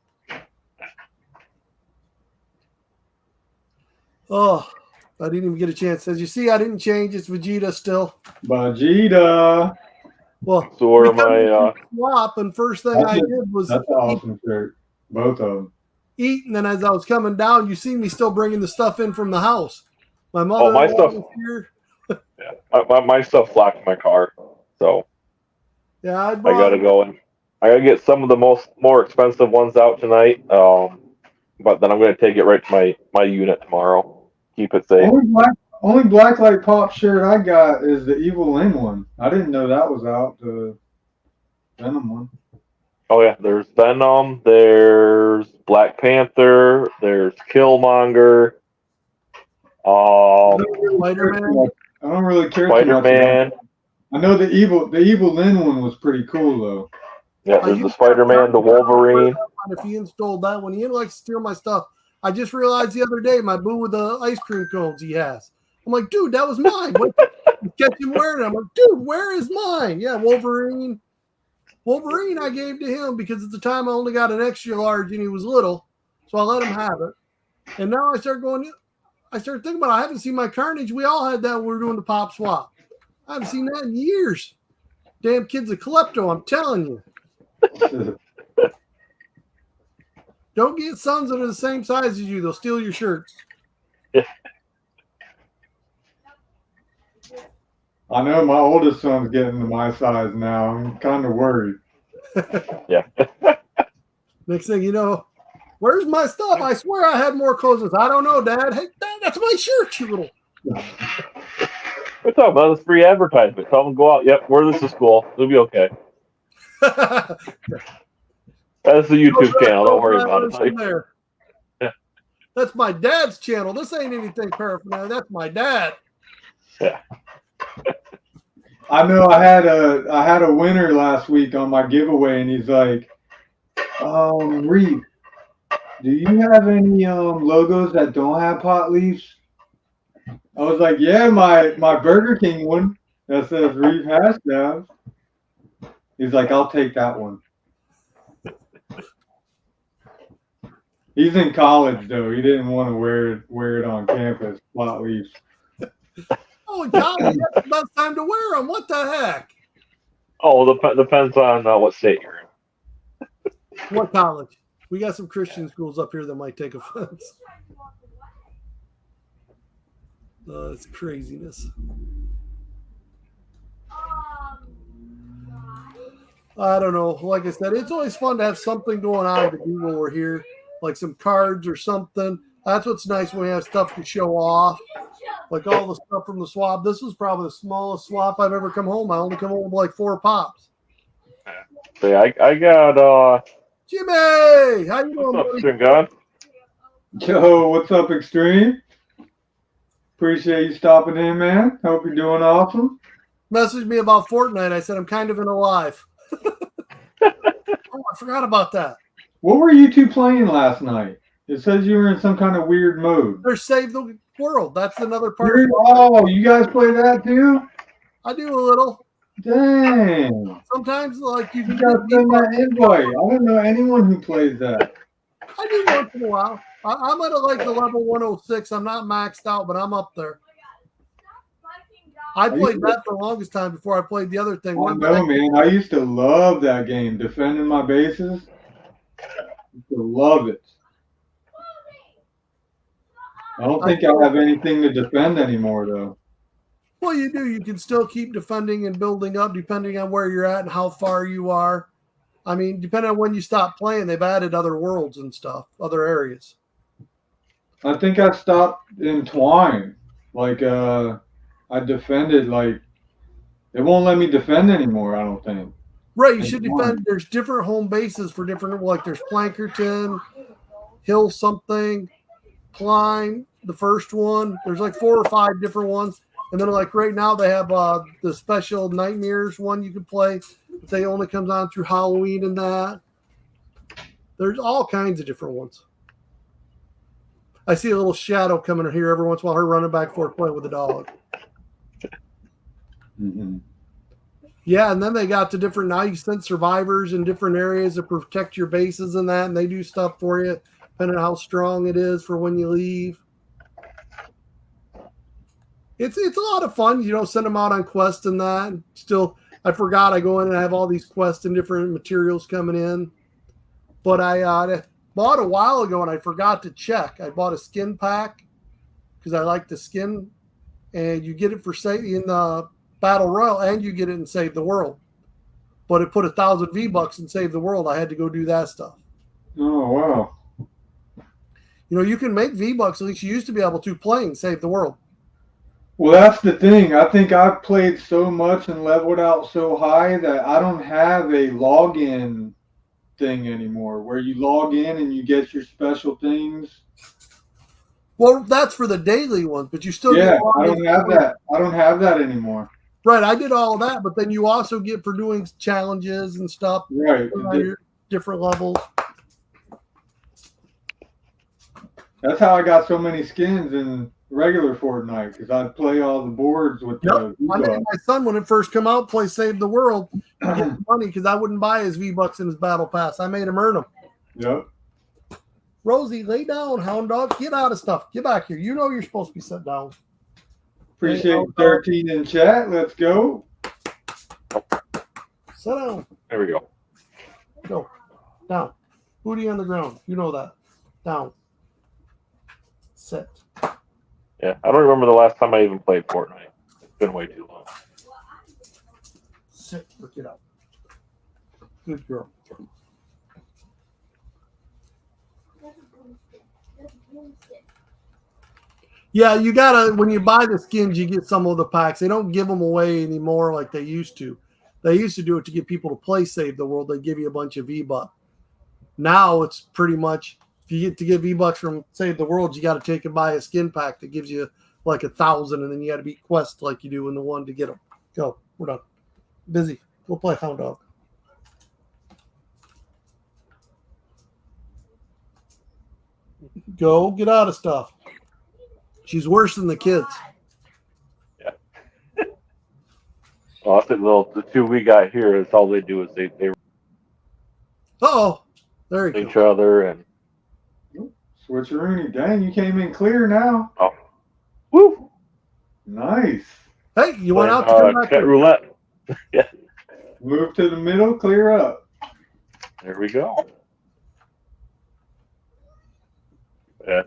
Oh, I didn't even get a chance. As you see, I didn't change. It's Vegeta still. Vegeta. Well, So where we am come I? into the swap, and first thing I did was That's an awesome shirt. Both of them. eat, and then as I was coming down, you see me still bringing the stuff in from the house. My mother my stuff. was here. My stuff's locked in my car, so Yeah, I I brought. gotta go and I gotta get some of the more expensive ones out tonight. But then I'm gonna take it right to my unit tomorrow. Keep it safe. Only Blacklight Pop shirt I got is the Evil Lyn one. I didn't know that was out. The Venom one. Oh yeah, there's Venom, there's Black Panther, there's Killmonger, Spider-Man. I don't really care too much about Spider-Man. it. I know the Evil Lyn one was pretty cool though. Yeah, there's the Spider-Man, the Wolverine. If he installed that one, he didn't like to steal my stuff. I just realized the other day my boo with the ice cream cones he has. I'm like, dude, that was mine. Catch him wearing it. I'm like, dude, where is mine? Yeah, Wolverine. Wolverine I gave to him because at the time I only got an extra large and he was little. So I let him have it. And now I started thinking about it. I haven't seen my Carnage. We all had that when we were doing the pop swap. I haven't seen that in years. Damn kid's a klepto, I'm telling you. Don't get sons that are the same size as you. They'll steal your shirts. I know my oldest son's getting to my size now. I'm kind of worried. Yeah. Next thing you know, where's my stuff? I swear I had more clothes. I don't know, Dad. Hey, Dad, that's my shirt, you little. We're talking about this free advertisement. Tell them to go out. Yep, wear this to school. It'll be okay. That's the YouTube channel. Don't worry about it. There. Yeah. That's my dad's channel. This ain't anything paraphernalia. That's my dad. Yeah. I know I had a winner last week on my giveaway, and he's like, Reed, do you have any logos that don't have pot leaves? I was like, yeah, my Burger King one that says Reed Hashtag. He's like, I'll take that one. He's in college though. He didn't want to wear it on campus. Pot leaves. Oh, in college, that's the best time to wear them. What the heck? Oh, depends on what state you're in. What college? We got some Christian schools up here that might take offense. It's craziness. I don't know. Like I said, it's always fun to have something going on to do when we're here, like some cards or something. That's what's nice when we have stuff to show off, like all the stuff from the swap. This was probably the smallest swap I've ever come home. I only come home with like 4 pops. So I got Jimmy, how you doing, what's up, buddy? String God? Yo, what's up, Extreme? Appreciate you stopping in, man. Hope you're doing awesome. Messaged me about Fortnite. I said I'm kind of in a live. Oh, I forgot about that. What were you two playing last night? It says you were in some kind of weird mode. There's Save the World. That's another part. Oh, you guys play that too? I do a little. Dang. Sometimes, like you can You gotta send that invite. I don't know anyone who plays that. I do once in a while. I'm at like the level 106. I'm not maxed out, but I'm up there. I played that for the longest time before I played the other thing. I know, man. I used to love that game, defending my bases. I used to love it. I don't think I have anything to defend anymore, though. Well, you do. You can still keep defending and building up depending on where you're at and how far you are. I mean, depending on when you stop playing, they've added other worlds and stuff, other areas. I think I stopped in Twine. Like, I defended, like, it won't let me defend anymore, I don't think. Right, you should defend. There's different home bases for different, like there's Plankerton, Hill something, Klein, the first one. There's like 4 or 5 different ones. And then like right now they have the special Nightmares one you can play. They only comes on through Halloween and that. There's all kinds of different ones. I see a little shadow coming here every once in a while. Her running back and forth playing with the dog. Mm-hmm. Yeah, and then they got to different. Now you send survivors in different areas to protect your bases and that, and they do stuff for you depending on how strong it is for when you leave. It's a lot of fun. You know, send them out on quests and that. Still, I forgot I go in and I have all these quests and different materials coming in. But I bought a while ago and I forgot to check. I bought a skin pack because I like the skin, and you get it for in the Battle Royale, and you get it in Save the World. But it put 1,000 V-Bucks in Save the World. I had to go do that stuff. Oh, wow. You know, you can make V-Bucks, at least you used to be able to, playing Save the World. Well, that's the thing. I think I've played so much and leveled out so high that I don't have a login thing anymore where you log in and you get your special things. Well, that's for the daily ones, but you still Yeah, get I don't have that. I don't have that anymore. Right, I did all of that, but then you also get for doing challenges and stuff. Right. On your different levels. That's how I got so many skins in regular Fortnite, because I'd play all the boards with the I made my son, when it first come out, play Save the World, get money because I wouldn't buy his V-Bucks in his Battle Pass. I made him earn them. Yep. Rosie, lay down, hound dog. Get out of stuff. Get back here. You know you're supposed to be sitting down. Appreciate 13 in chat. Let's go. Sit down. There we go. Go. Down. Booty on the ground. You know that. Down. Sit. Yeah, I don't remember the last time I even played Fortnite. It's been way too long. Sit. Look it up. Good girl. Yeah, you gotta, when you buy the skins, you get some of the packs. They don't give them away anymore like they used to. They used to do it to get people to play Save the World. They give you a bunch of V-Bucks. Now it's pretty much, if you get to get V-Bucks from Save the World, you got to take and buy a skin pack that gives you like 1,000, and then you got to beat quests like you do in the one to get them. Go, we're done. Busy. We'll play Hound Dog. Go, get out of stuff. She's worse than the kids. Yeah. Well, I think the two we got here is all they do is they Uh-oh. There you each go. other and Switcheroony. Dang, you came in clear now. oh, woo! Nice. Hey, you went out to come back cat here. roulette. Yeah, Move to the middle, clear up. there we go. And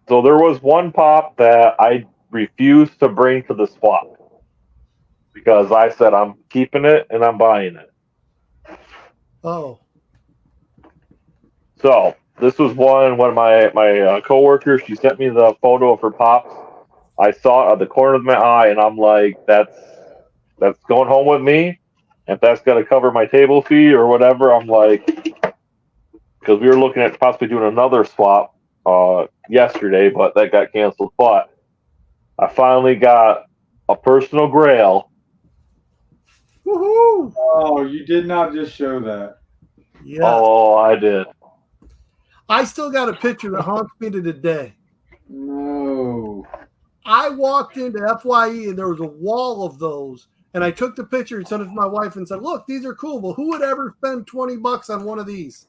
so there was one pop that I refused to bring to the swap because I said I'm keeping it and I'm buying it. Oh. So this was one of my coworkers. She sent me the photo of her pops. I saw it at the corner of my eye, and I'm like, that's going home with me. If that's gonna cover my table fee or whatever, I'm like, because we were looking at possibly doing another swap yesterday, but that got canceled. But I finally got a personal grail. Woohoo! Oh, you did not just show that. Yeah. Oh, I did. I still got a picture that haunts me to today. No. I walked into FYE and there was a wall of those, and I took the picture and sent it to my wife and said, "Look, these are cool. But who would ever spend $20 on one of these?"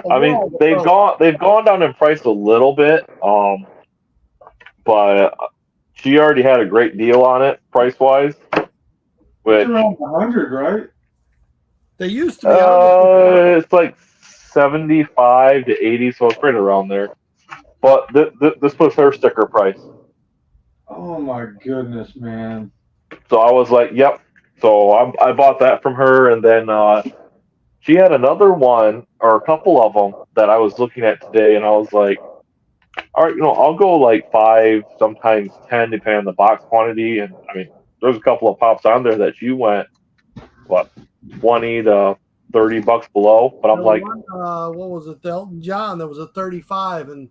I mean, they've gone down in price a little bit, but she already had a great deal on it price wise. Which It's around 100, right? They used to be. it's like 75 to 80, so it's right around there. But this was her sticker price. Oh my goodness, man. So I was like, yep. So I bought that from her, and then she had another one or a couple of them that I was looking at today, and I was like, all right, I'll go like 5, sometimes 10, depending on the box quantity. And I mean, there's a couple of pops on there that you went, what, 20 to $30 below. But I'm like, what was it? The Elton John, there was a 35, and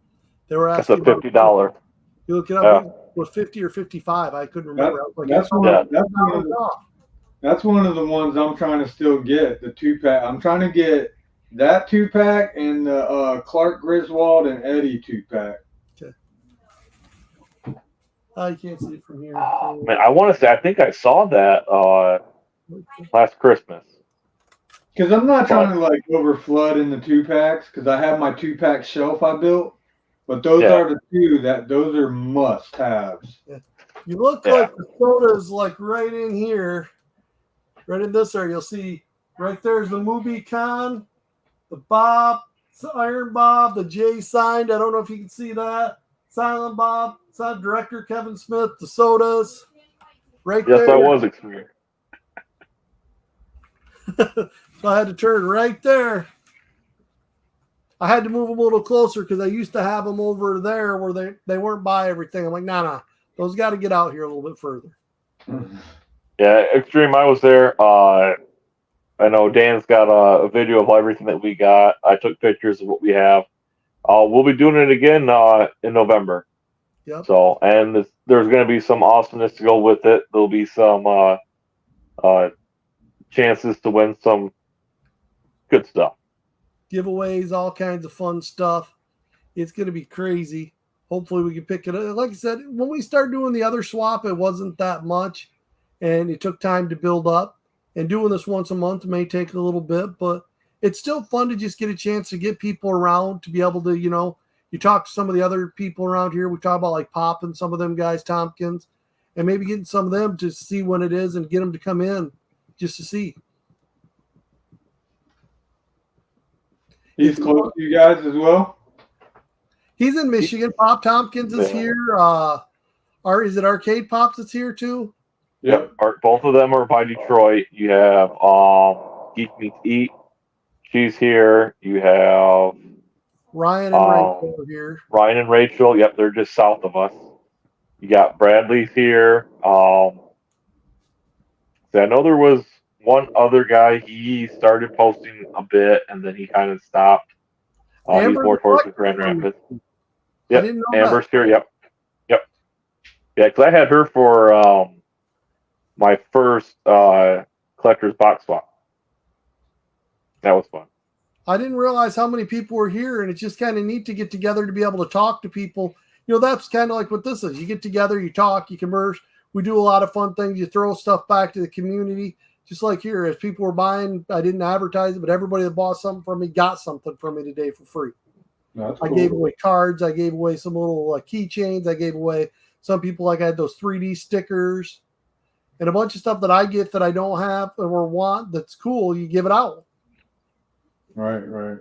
they were that's a asking $50. You look it up. It was 50 or 55. I couldn't remember. I was like, That's off. one of the ones I'm trying to still get, the 2-pack. I'm trying to get That 2-pack and the Clark Griswold and Eddie 2-pack. I can't see it from here. Oh, man, I want to say I think I saw that last Christmas. Because I'm not trying to like over flood in the 2-packs because I have my 2-pack shelf I built. But those Yeah. are the two that those are must haves. You look like the soda's like right in here, right in this area. You'll see right there's the Movie Con, the Bob, the Iron Bob, the J signed. I don't know if you can see that. Silent Bob, Silent Director Kevin Smith, the sodas, right there. Yes, I was experienced. So I had to turn right there. I had to move them a little closer because I used to have them over there where they weren't by everything. I'm like, nah, those got to get out here a little bit further. Yeah, Extreme, I was there. I know Dan's got a video of everything that we got. I took pictures of what we have. We'll be doing it again in November. Yep. So, and there's going to be some awesomeness to go with it. There'll be some chances to win some good stuff. Giveaways, all kinds of fun stuff. It's going to be crazy. Hopefully we can pick it up. Like I said, when we started doing the other swap, it wasn't that much, and it took time to build up. And doing this once a month may take a little bit, but it's still fun to just get a chance to get people around to be able to, you talk to some of the other people around here. We talk about like Pop and some of them guys, Tompkins, and maybe getting some of them to see when it is and get them to come in just to see. He's close to you guys as well? He's in Michigan. Pop Tompkins is here. Is it Arcade Pops that's here too? Yep. Both of them are by Detroit. You have Geek Meets Eat. She's here. You have Ryan and Rachel are here. Ryan and Rachel. Yep, they're just south of us. You got Bradley's here. I know there was one other guy. He started posting a bit, and then he kind of stopped. He's more towards the Grand Rapids. Yep, Amber's here. Yep. Yeah, because I had her for my first collector's box swap. That was fun. I didn't realize how many people were here, and it's just kind of neat to get together to be able to talk to people. That's kind of like what this is. You get together, you talk, you converse. We do a lot of fun things. You throw stuff back to the community. Just like here, as people were buying, I didn't advertise it, but everybody that bought something from me got something from me today for free. That's I cool. gave away cards. I gave away some little keychains. I gave away some people I had those 3D stickers and a bunch of stuff that I get that I don't have or want that's cool. You give it out. Right.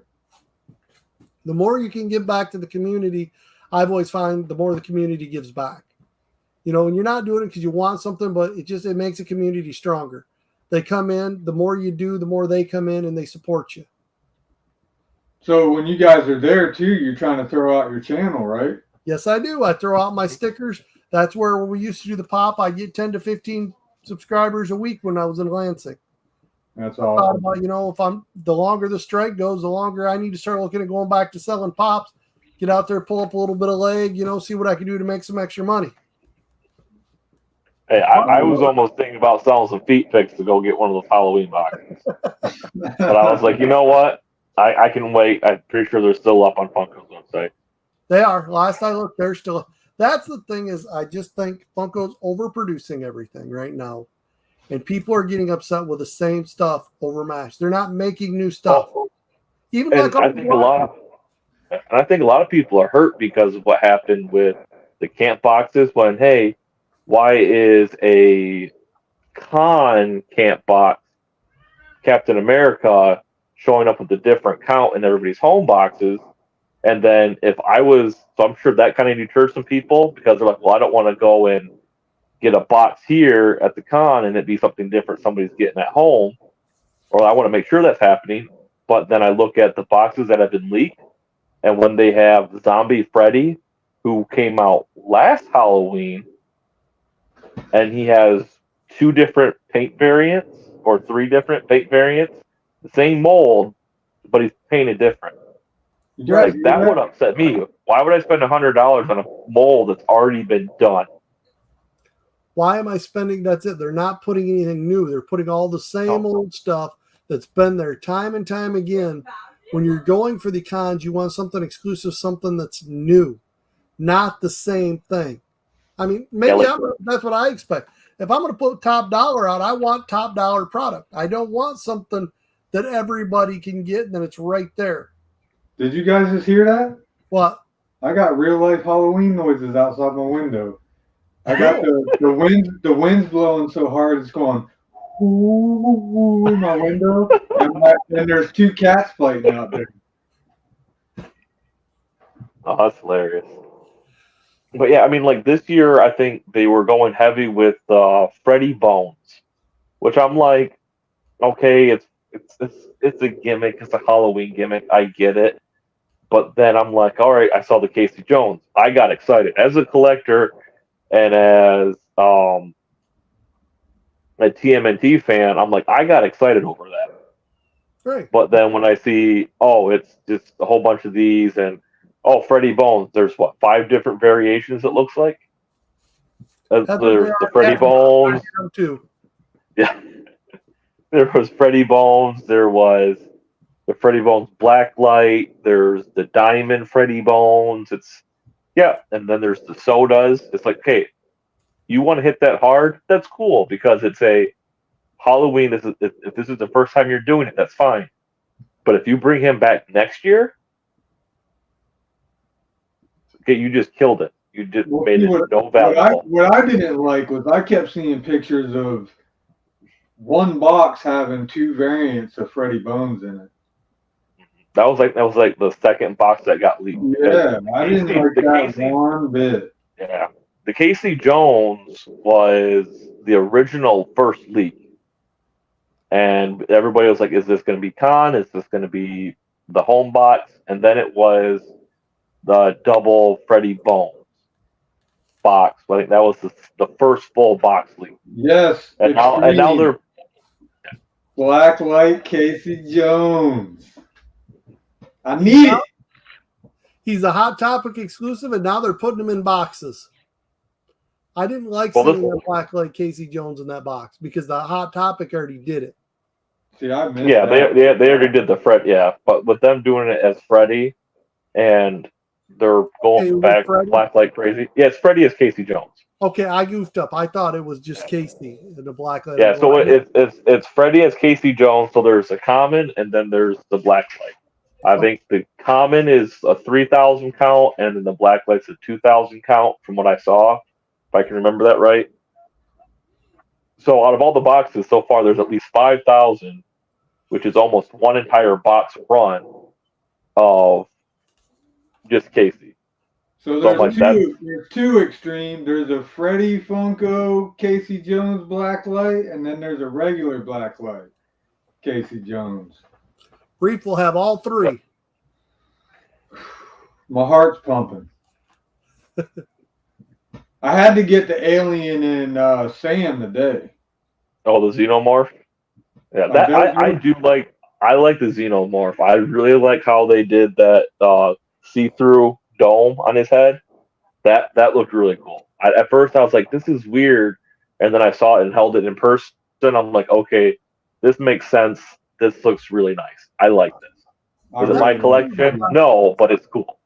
The more you can give back to the community, I've always found the more the community gives back. And you're not doing it because you want something, but it makes the community stronger. They come in, the more you do, the more they come in and they support you. So when you guys are there too, you're trying to throw out your channel, right? Yes, I do. I throw out my stickers. That's where we used to do the pop. I get 10 to 15 subscribers a week when I was in Lansing. That's awesome. If the longer the strike goes, the longer I need to start looking at going back to selling pops. Get out there, pull up a little bit of leg, see what I can do to make some extra money. Hey, I was almost thinking about selling some feet pics to go get one of those Halloween boxes. But I was like, you know what? I can wait. I'm pretty sure they're still up on Funko's website. They are. Last I looked, they're still. That's the thing is I just think Funko's overproducing everything right now. And people are getting upset with the same stuff overmatched. They're not making new stuff. Even and like I think a lot of people are hurt because of what happened with the camp boxes when, hey, why is a con camp box Captain America showing up with a different count in everybody's home boxes? And then so I'm sure that kind of deterred some people because they're like, well, I don't want to go and get a box here at the con and it be something different somebody's getting at home, or I want to make sure that's happening. But then I look at the boxes that have been leaked, and when they have Zombie Freddy, who came out last Halloween, and he has 2 different paint variants or 3 different paint variants, the same mold, but he's painted different. Like, that would upset me. Why would I spend $100 on a mold that's already been done? Why am I spending? That's it. They're not putting anything new. They're putting all the same old stuff that's been there time and time again. When you're going for the cons, you want something exclusive, something that's new, not the same thing. I mean, maybe that's what I expect. If I'm going to put top dollar out, I want top dollar product. I don't want something that everybody can get and then it's right there. Did you guys just hear that? What? I got real life Halloween noises outside my window. I got the wind's blowing so hard it's going ooh in my window, and there's two cats fighting out there. Oh, that's hilarious. But yeah, I mean, like this year, I think they were going heavy with Freddy Bones, which I'm like, okay, it's a gimmick, it's a Halloween gimmick, I get it. But then I'm like, all right, I saw the Casey Jones, I got excited as a collector and as a TMNT fan. I'm like, I got excited over that. Right. But then when I see, oh, it's just a whole bunch of these and Freddy Bones. There's what, 5 different variations it looks like. There's the Freddy Bones. Too. Yeah. There was Freddy Bones. There was the Freddy Bones Blacklight. There's the Diamond Freddy Bones. And then there's the sodas. It's like, okay, you want to hit that hard? That's cool because it's a Halloween. If this is the first time you're doing it, that's fine. But if you bring him back next year, okay, you just killed it. You just made it no valuable. What I didn't like was I kept seeing pictures of one box having 2 variants of Freddy Bones in it. That was like the second box that got leaked. Yeah, I didn't like that one bit. Yeah, the Casey Jones was the original first leak, and everybody was like, "Is this going to be Con? Is this going to be the home box?" And then it was the double Freddy Bones box. I think that was the first full box leak. Yes, and now they're Blacklight Casey Jones. I need it. He's a Hot Topic exclusive, and now they're putting him in boxes. I didn't like seeing that Blacklight Casey Jones in that box because the Hot Topic already did it. See, I missed yeah, that. they already did the Fred. Yeah, but with them doing it as Freddy, and they're going back Blacklight crazy. Yeah, it's Freddy as Casey Jones. Okay, I goofed up. I thought it was just Casey in the Blacklight. Yeah, so it's Freddy as Casey Jones. So there's a common, and then there's the Blacklight. I think the common is a 3,000 count, and then the Blacklight's a 2,000 count, from what I saw, if I can remember that right. So out of all the boxes so far, there's at least 5,000, which is almost one entire box run of just Casey. So there's two extreme. There's a Freddy Funko Casey Jones Blacklight, and then there's a regular Blacklight Casey Jones. Reef will have all 3. My heart's pumping. I had to get the Alien and Sam today. Oh, the Xenomorph? Yeah, that I do like. I like the Xenomorph. I really like how they did that see-through dome on his head. That looked really cool. At first, I was like, "This is weird," and then I saw it and held it in person. I'm like, "Okay, this makes sense. This looks really nice. I like this." Is it my collection? No, but it's cool.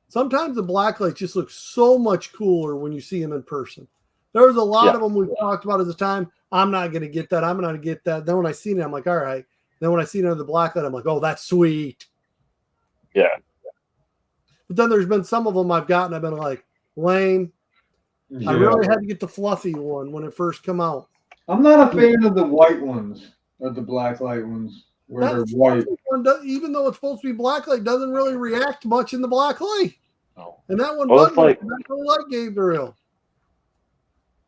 Sometimes the Blacklight just looks so much cooler when you see him in person. There's a lot of them we've talked about at the time. I'm not going to get that. I'm not going to get that. Then when I seen it, I'm like, all right. Then when I seen it on the Blacklight, I'm like, oh, that's sweet. Yeah. But then there's been some of them I've gotten. I've been like, lame. Yeah. I really had to get the fluffy one when it first come out. I'm not a fan of the white ones, of the Blacklight ones. Where they're white. One even though it's supposed to be Blacklight, doesn't really react much in the Blacklight. Oh. And that one, well, like, I don't like Gabriel.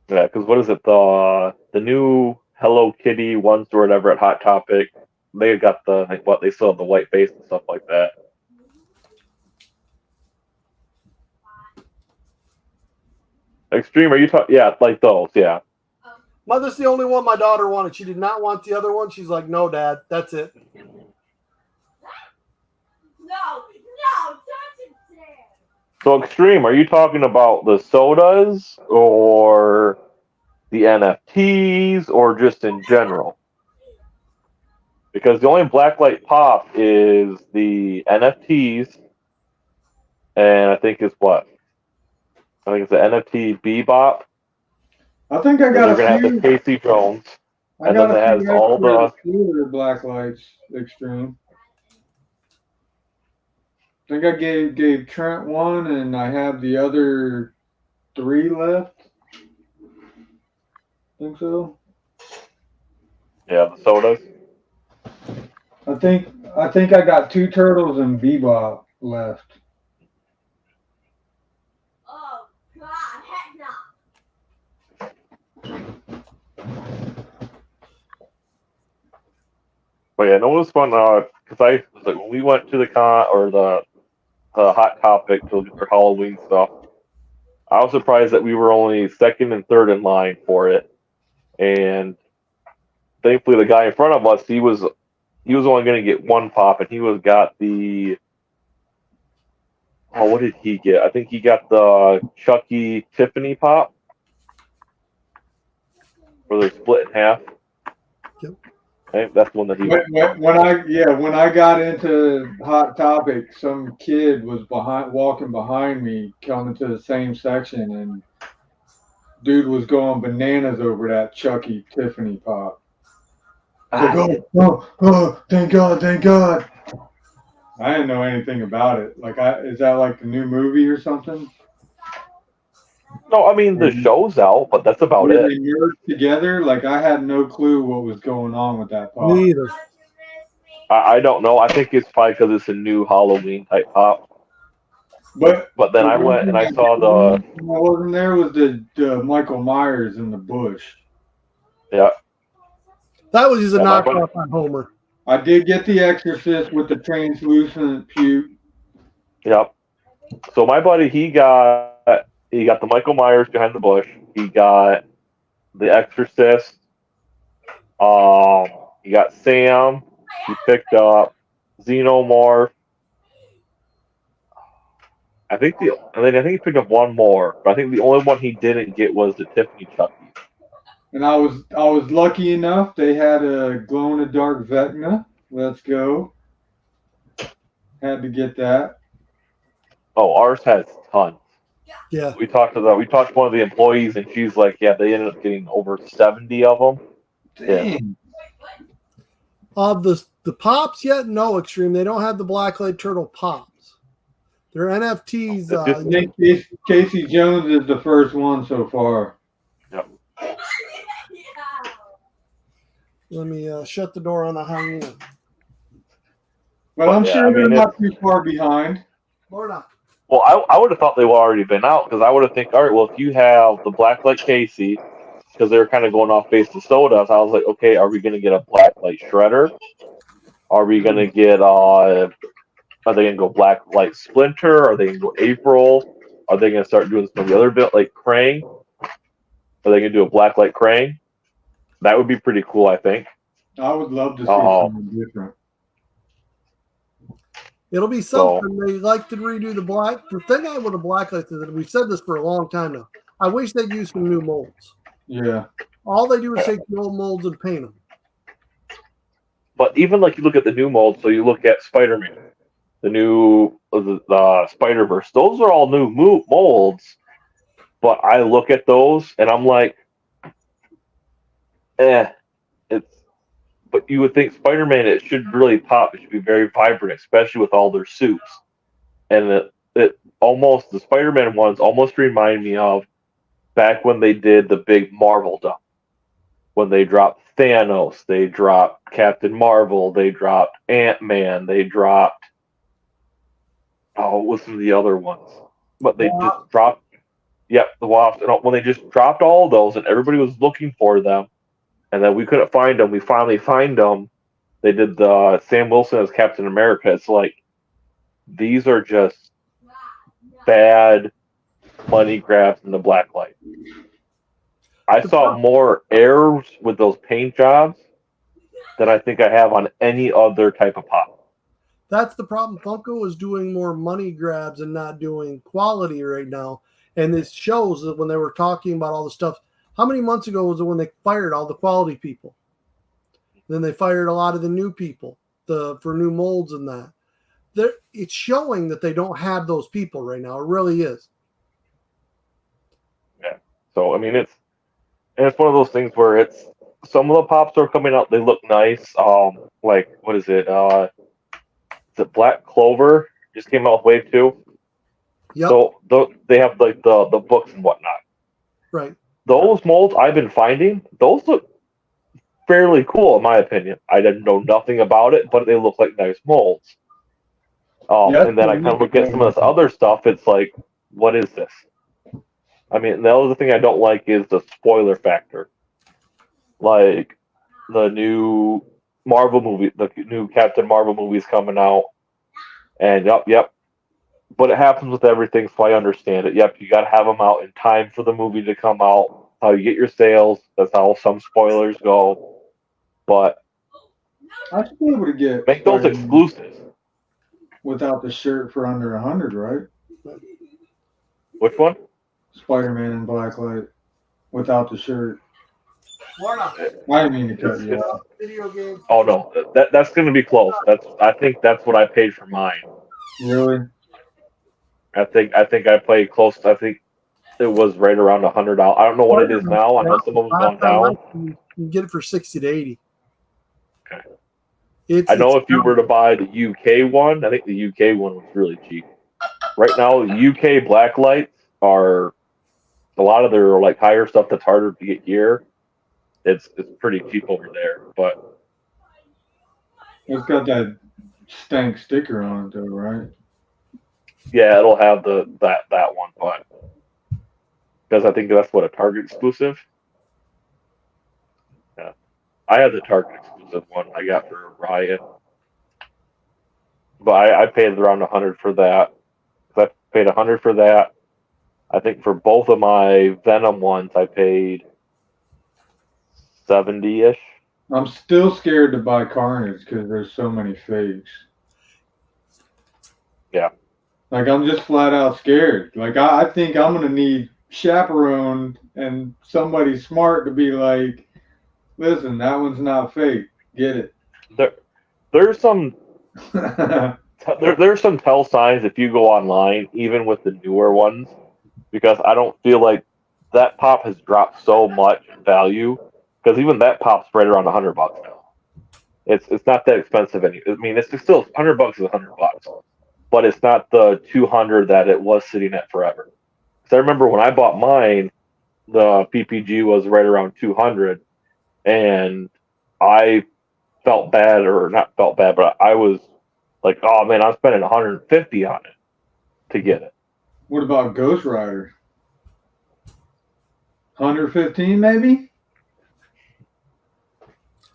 Yeah, because what is it? The new Hello Kitty ones or whatever at Hot Topic, they got they still have the white face and stuff like that. Extreme, are you talking? Yeah, like those, yeah. Mother's the only one my daughter wanted. She did not want the other one. She's like, no, Dad, that's it. No, don't it. So Extreme, are you talking about the sodas or the NFTs or just in general? because the only blacklight pop is the NFTs, and I think it's what? I think it's the NFT Bebop. I think I Then got you're a gonna have the few. Casey Jones, I and got then a it has few all extra the Steeler black lights extreme. I think I gave Trent one, and I have the other 3 left. Think so. the sodas. I think I got 2 turtles and Bebop left. Oh, God, heck no. But yeah, no, it was fun. Because I was like when we went to the con or the Hot Topic to look at their Halloween stuff. I was surprised that we were only second and third in line for it, and thankfully the guy in front of us he was only going to get one pop, and he was got the what did he get? I think he got the Chucky Tiffany pop, where they're split in half. Yep. Okay, that's the one that he went. When I got into Hot Topic, some kid was walking behind me, coming to the same section, and dude was going bananas over that Chucky Tiffany pop. I was like, oh, thank God, thank God. I didn't know anything about it. Is that like the new movie or something? No, I mean the show's out, but that's about Where it. they merged together? Like I had no clue what was going on with that pop. Me either. I don't know. I think it's probably because it's a new Halloween type pop. But then the I one went and thing I saw the I wasn't there was the Michael Myers in the bush. yeah. That was just a Yeah, my buddy- knockoff on Homer. I did get the Exorcist with the translucent puke. Yep. So my buddy, he got the Michael Myers behind the bush. He got the Exorcist. He got Sam. He picked up Xenomorph. And then I think he picked up one more. But I think the only one he didn't get was the Tiffany Chucky. And I was lucky enough they had a glow in the dark Vecna. Let's go. Had to get that. Oh, ours has tons. Yeah. We talked to one of the employees, and she's like, yeah, they ended up getting over 70 of them. Dang. Of the pops yet? No, Extreme. They don't have the Blacklight Turtle pops. They're NFTs. I think Casey Jones is the first one so far. Yep. Let me shut the door on the hyena. But I'm yeah, sure I mean, they're not too far behind. Or not. Well, I would have thought they would already been out because I would have think, all right, well, if you have the Blacklight Casey, because they were kind of going off based of sodas, I was like, okay, are we going to get a Blacklight Shredder? Are we going to get are they going to go Blacklight Splinter? Are they going to go April? Are they going to start doing some of the other bit like Krang? Are they going to do a Blacklight Krang? That would be pretty cool, I think. I would love to see something different. It'll be something. They like to redo the black. The thing I with the Blacklight is that we've said this for a long time now. I wish they'd use some new molds. Yeah. All they do is take the old molds and paint them. But even like you look at the new molds, so you look at Spider-Man, the new the Spider-Verse, those are all new molds. But I look at those and I'm like, but you would think Spider-Man, it should really pop. It should be very vibrant, especially with all their suits. And it almost, the Spider-Man ones almost remind me of back when they did the big Marvel dump. When they dropped Thanos, they dropped Captain Marvel, they dropped Ant-Man, they dropped, what was some of the other ones? But they just dropped, the Wasp. And when they just dropped all of those and everybody was looking for them, and then we couldn't find them. We finally find them. They did the Sam Wilson as Captain America. It's like these are just bad money grabs in the blacklight. I saw more errors with those paint jobs than I think I have on any other type of pop. That's the problem. Funko is doing more money grabs and not doing quality right now. And this shows that when they were talking about all the stuff, how many months ago was it when they fired all the quality people? Then they fired a lot of the new people for new molds and that. It's showing that they don't have those people right now. It really is. Yeah. So I mean, it's one of those things where it's some of the pops are coming out. They look nice. Like what is it? Is it Black Clover? Just came out with Wave 2. Yep. So they have like the books and whatnot. Right. Those molds I've been finding, those look fairly cool in my opinion. I didn't know nothing about it, but they look like nice molds. And then I kind of look at some of this other stuff. It's like, what is this? I mean, the other thing I don't like is the spoiler factor. Like the new Marvel movie, the new Captain Marvel movie is coming out, and yep. But it happens with everything, so I understand it. Yep, you got to have them out in time for the movie to come out. That's how you get your sales. That's how some spoilers go. But I should be able to get make those exclusives. Without the shirt for under 100, right? Which one? Spider-Man in Blacklight without the shirt. Why not? I didn't mean to cut you off. Video games. Oh no, that's going to be close. I think that's what I paid for mine. Really? I think I paid close. I think it was right around $100. I don't know what it is now. I know some of them gone down. You can get it for 60 to 80. Okay. I know if you were to buy the UK one, I think the UK one was really cheap. Right now, the UK blacklights are a lot of their like higher stuff that's harder to get here. It's pretty cheap over there, but It's got that stank sticker on it, though, right? yeah, it'll have that one, but because I think that's what a Target exclusive. Yeah, I had the Target exclusive one I got for Ryan, but I paid around 100 for that. I paid 100 for that. I think for both of my Venom ones, I paid 70-ish. I'm still scared to buy Carnage because there's so many fakes. Yeah. Like, I'm just flat out scared. Like, I think I'm going to need chaperone and somebody smart to be like, listen, that one's not fake. Get it. There's some there's some tell signs if you go online, even with the newer ones, because I don't feel like that pop has dropped so much in value. Because even that pop's right around $100 now. It's not that expensive I mean, it's still $100 is $100, but it's not the 200 that it was sitting at forever. Because I remember when I bought mine, the PPG was right around 200, and I felt bad, or not felt bad, but I was like, oh man, I'm spending 150 on it to get it. What about Ghost Rider? 115 maybe?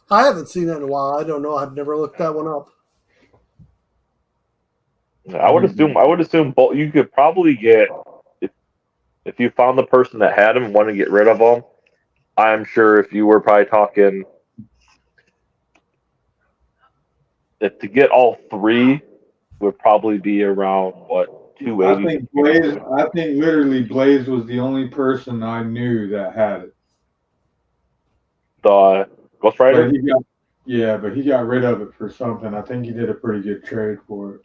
I haven't seen that in a while. I don't know. I've never looked that one up. I would assume both. You could probably get if you found the person that had them and wanted to get rid of them. I'm sure if you were probably talking, if to get all three would probably be around what 280. I think literally Blaze was the only person I knew that had it. The Ghost Rider. But he got rid of it for something. I think he did a pretty good trade for it.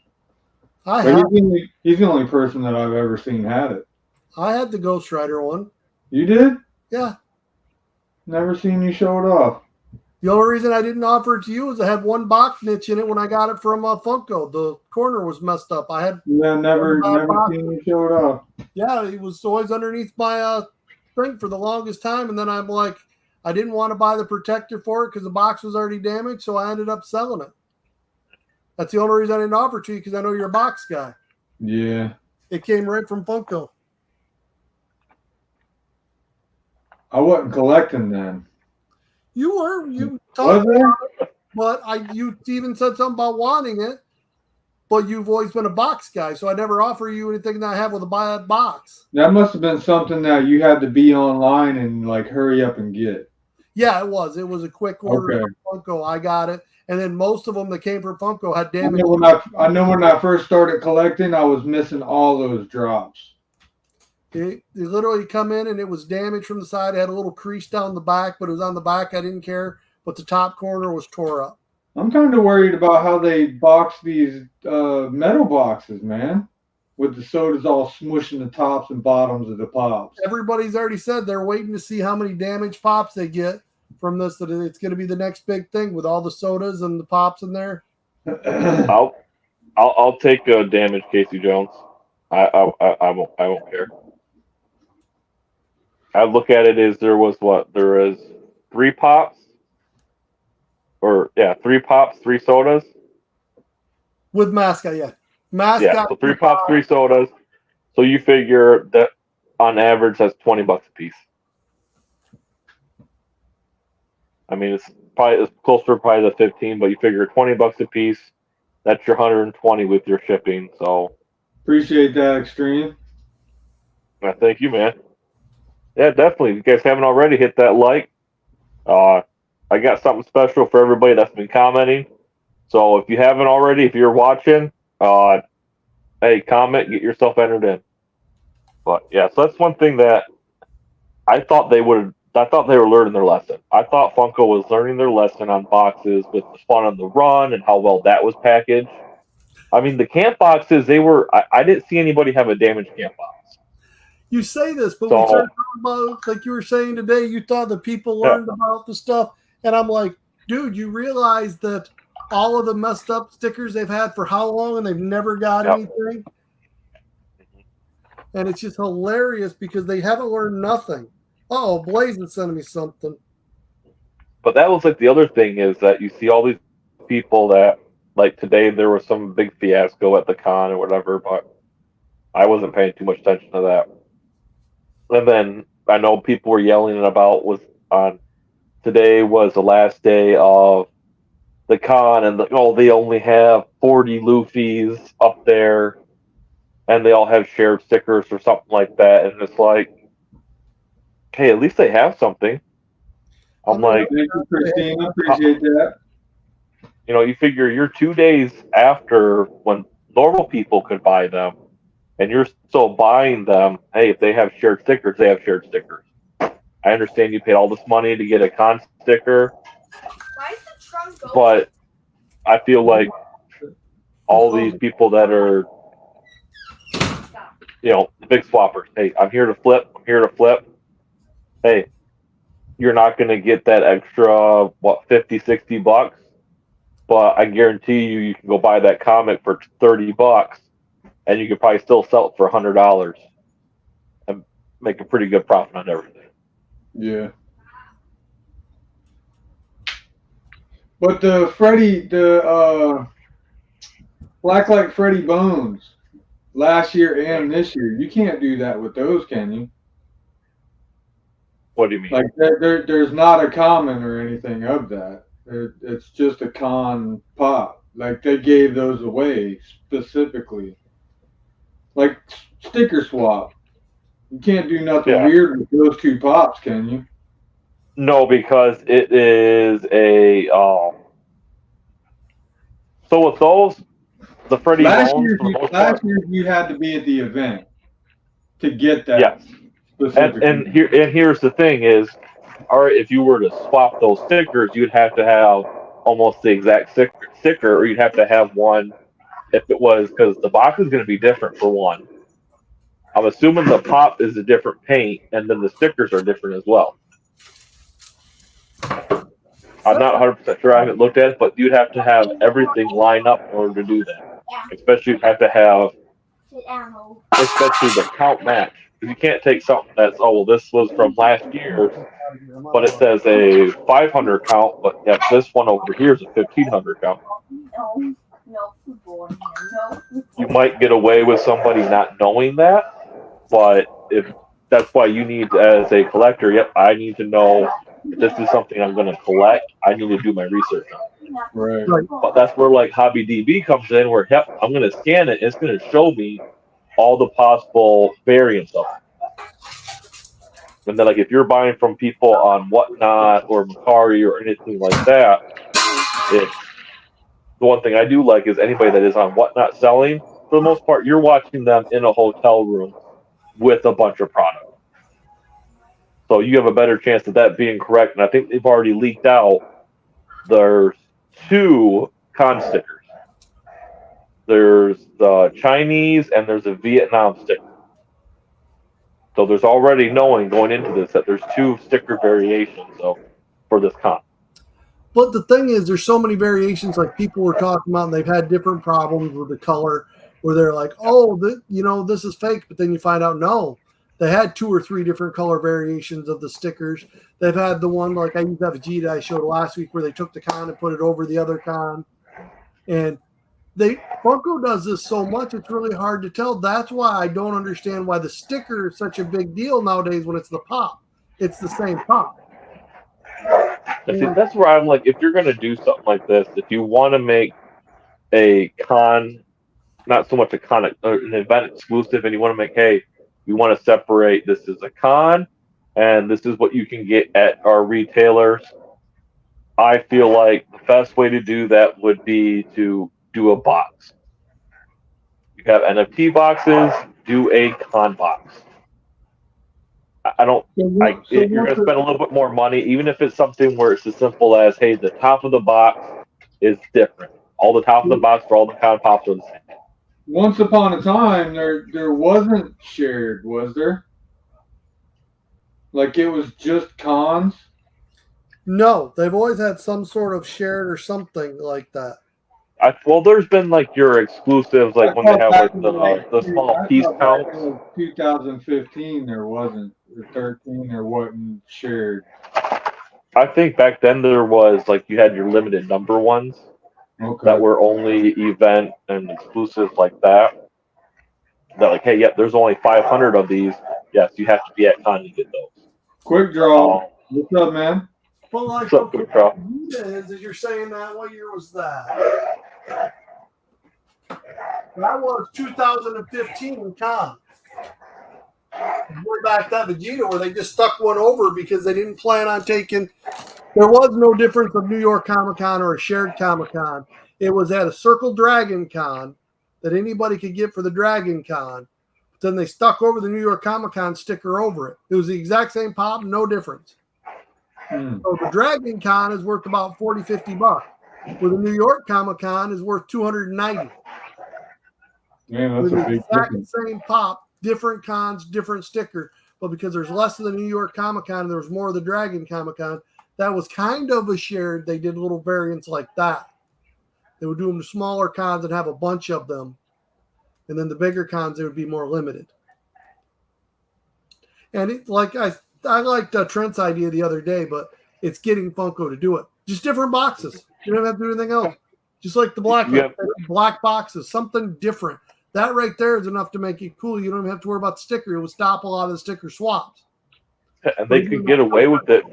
He's the only person that I've ever seen had it. I had the Ghost Rider one. You did? Yeah. Never seen you show it off. The only reason I didn't offer it to you is I had one box niche in it when I got it from Funko. The corner was messed up. I had never seen you show it off. Yeah, it was always underneath my thing for the longest time, and then I'm like, I didn't want to buy the protector for it because the box was already damaged, so I ended up selling it. That's the only reason I didn't offer it to you, because I know you're a box guy. Yeah. It came right from Funko. I wasn't collecting then. You were. You talked about it, but you even said something about wanting it, but you've always been a box guy, so I never offer you anything that I have with a box. That must have been something that you had to be online and like hurry up and get. Yeah, it was. It was a quick order from Funko. I got it. And then most of them that came from Funko had damage. I know when I first started collecting, I was missing all those drops. It literally come in and it was damaged from the side. It had a little crease down the back, but it was on the back. I didn't care. but the top corner was tore up. I'm kind of worried about how they box these metal boxes, man, with the sodas all smushing the tops and bottoms of the pops. Everybody's already said they're waiting to see how many damaged pops they get from this. That it's going to be the next big thing with all the sodas and the pops in there. I'll take damage, Casey Jones. I won't care. I look at it as there is 3 pops, or 3 pops, 3 sodas. With mascot, yeah. Mascot. Yeah, so 3 pops, 3 sodas. So you figure that on average that's $20 a piece. I mean, it's closer probably to 15, but you figure $20 a piece. That's your 120 with your shipping. So appreciate that, Extreme. Thank you, man. Yeah, definitely. If you guys haven't already, hit that like. I got something special for everybody that's been commenting. So if you haven't already, if you're watching, hey, comment, get yourself entered in. But yeah, so that's one thing that I thought they were learning their lesson. I thought Funko was learning their lesson on boxes with the fun on the run and how well that was packaged. I mean, the camp boxes, I didn't see anybody have a damaged camp box. You say this, but we started talking about, like you were saying today, you thought that people learned about the stuff. And I'm like, dude, you realize that all of the messed up stickers they've had for how long and they've never got anything? And it's just hilarious because they haven't learned nothing. Oh, Blaze is sending me something. But that was like the other thing is that you see all these people that, like today there was some big fiasco at the con or whatever, but I wasn't paying too much attention to that. And then I know people were yelling about today was the last day of the con, and they only have 40 Luffy's up there, and they all have shared stickers or something like that. And it's like, hey, at least they have something. I'm like, thank you, Christine. Appreciate that. You figure you're 2 days after when normal people could buy them, and you're still buying them. Hey, if they have shared stickers, they have shared stickers. I understand you paid all this money to get a con sticker, but I feel like all these people that are, the big swappers. Hey, I'm here to flip. Hey, you're not going to get that extra, $50, $60, but I guarantee you can go buy that comic for $30, and you could probably still sell it for $100 and make a pretty good profit on everything. Yeah. But the Blacklight Freddy Bones, last year and this year, you can't do that with those, can you? What do you mean? Like there's not a common or anything of that. It's just a con pop. Like they gave those away specifically. Like sticker swap. You can't do nothing weird with those 2 pops, can you? No, because it is a. So with those, the Freddy last Bones, year you had to be at the event to get that. Yes. And here's the thing is, if you were to swap those stickers, you'd have to have almost the exact sticker, or you'd have to have one if it was, because the box is going to be different for one. I'm assuming the pop is a different paint, and then the stickers are different as well. I'm not 100% sure. I haven't looked at it, but you'd have to have everything line up in order to do that. Especially you'd have to have, especially the count match. Because you can't take something that's, this was from last year, but it says a 500 count, but this one over here is a 1500 count. You might get away with somebody not knowing that, but if that's why you need, as a collector, I need to know if this is something I'm going to collect. I need to do my research on it. Right. But that's where like Hobby DB comes in, where I'm going to scan it. It's going to show me all the possible variants of it. And then, like, if you're buying from people on Whatnot or Macari or anything like that, the one thing I do like is anybody that is on Whatnot selling, for the most part, you're watching them in a hotel room with a bunch of product. So you have a better chance of that being correct. And I think they've already leaked out there's two con stickers. There's the Chinese and there's a Vietnam sticker. So there's already knowing going into this that there's two sticker variations for this con. But the thing is, there's so many variations. Like people were talking about, and they've had different problems with the color, where they're like, "Oh, this is fake," but then you find out no, they had 2 or 3 different color variations of the stickers. They've had the one like I used to have a Vegeta I showed last week, where they took the con and put it over the other con, and Funko does this so much, it's really hard to tell. That's why I don't understand why the sticker is such a big deal nowadays when it's the pop. It's the same pop. And see, that's where I'm like, if you're going to do something like this, if you want to make a con, not so much a con, an event exclusive, and you want to make, hey, we want to separate this is a con, and this is what you can get at our retailers. I feel like the best way to do that would be to do a box. You have NFT boxes, do a con box. I don't. If you're going to spend a little bit more money, even if it's something where it's as simple as, hey, the top of the box is different. All the top of the box for all the con pops are the same. Once upon a time, there wasn't shared, was there? Like it was just cons? No, they've always had some sort of shared or something like that. Well, there's been like your exclusives, like when they have like the small piece counts. In 2015, there wasn't, or 13, there wasn't shared. I think back then there was like you had your limited number ones that were only event and exclusive like that. That like, hey, yep, there's only 500 of these. Yes, you have to be at con to get those. Quick draw. What's up, man? Well, like what's up, Quick Draw? Is you're saying that? What year was that? That was 2015 con. Way back that Vegeta where they just stuck one over because they didn't plan on taking. There was no difference of New York Comic Con or a shared Comic Con. It was at a Circle Dragon Con that anybody could get for the Dragon Con. But then they stuck over the New York Comic Con sticker over it. It was the exact same pop, no difference. So the Dragon Con is worth about $40-50, where the New York Comic Con is worth $290. Man, that's a big difference. Same pop, different cons, different sticker. But because there's less of the New York Comic Con and there was more of the Dragon Comic Con, that was kind of a shared. They did little variants like that. They would do them to smaller cons and have a bunch of them. And then the bigger cons, they would be more limited. And I liked Trent's idea the other day, but it's getting Funko to do it. Just different boxes. You don't have to do anything else. Just like the black boxes, something different. That right there is enough to make it cool. You don't even have to worry about the sticker. It would stop a lot of the sticker swaps. And they could get away with it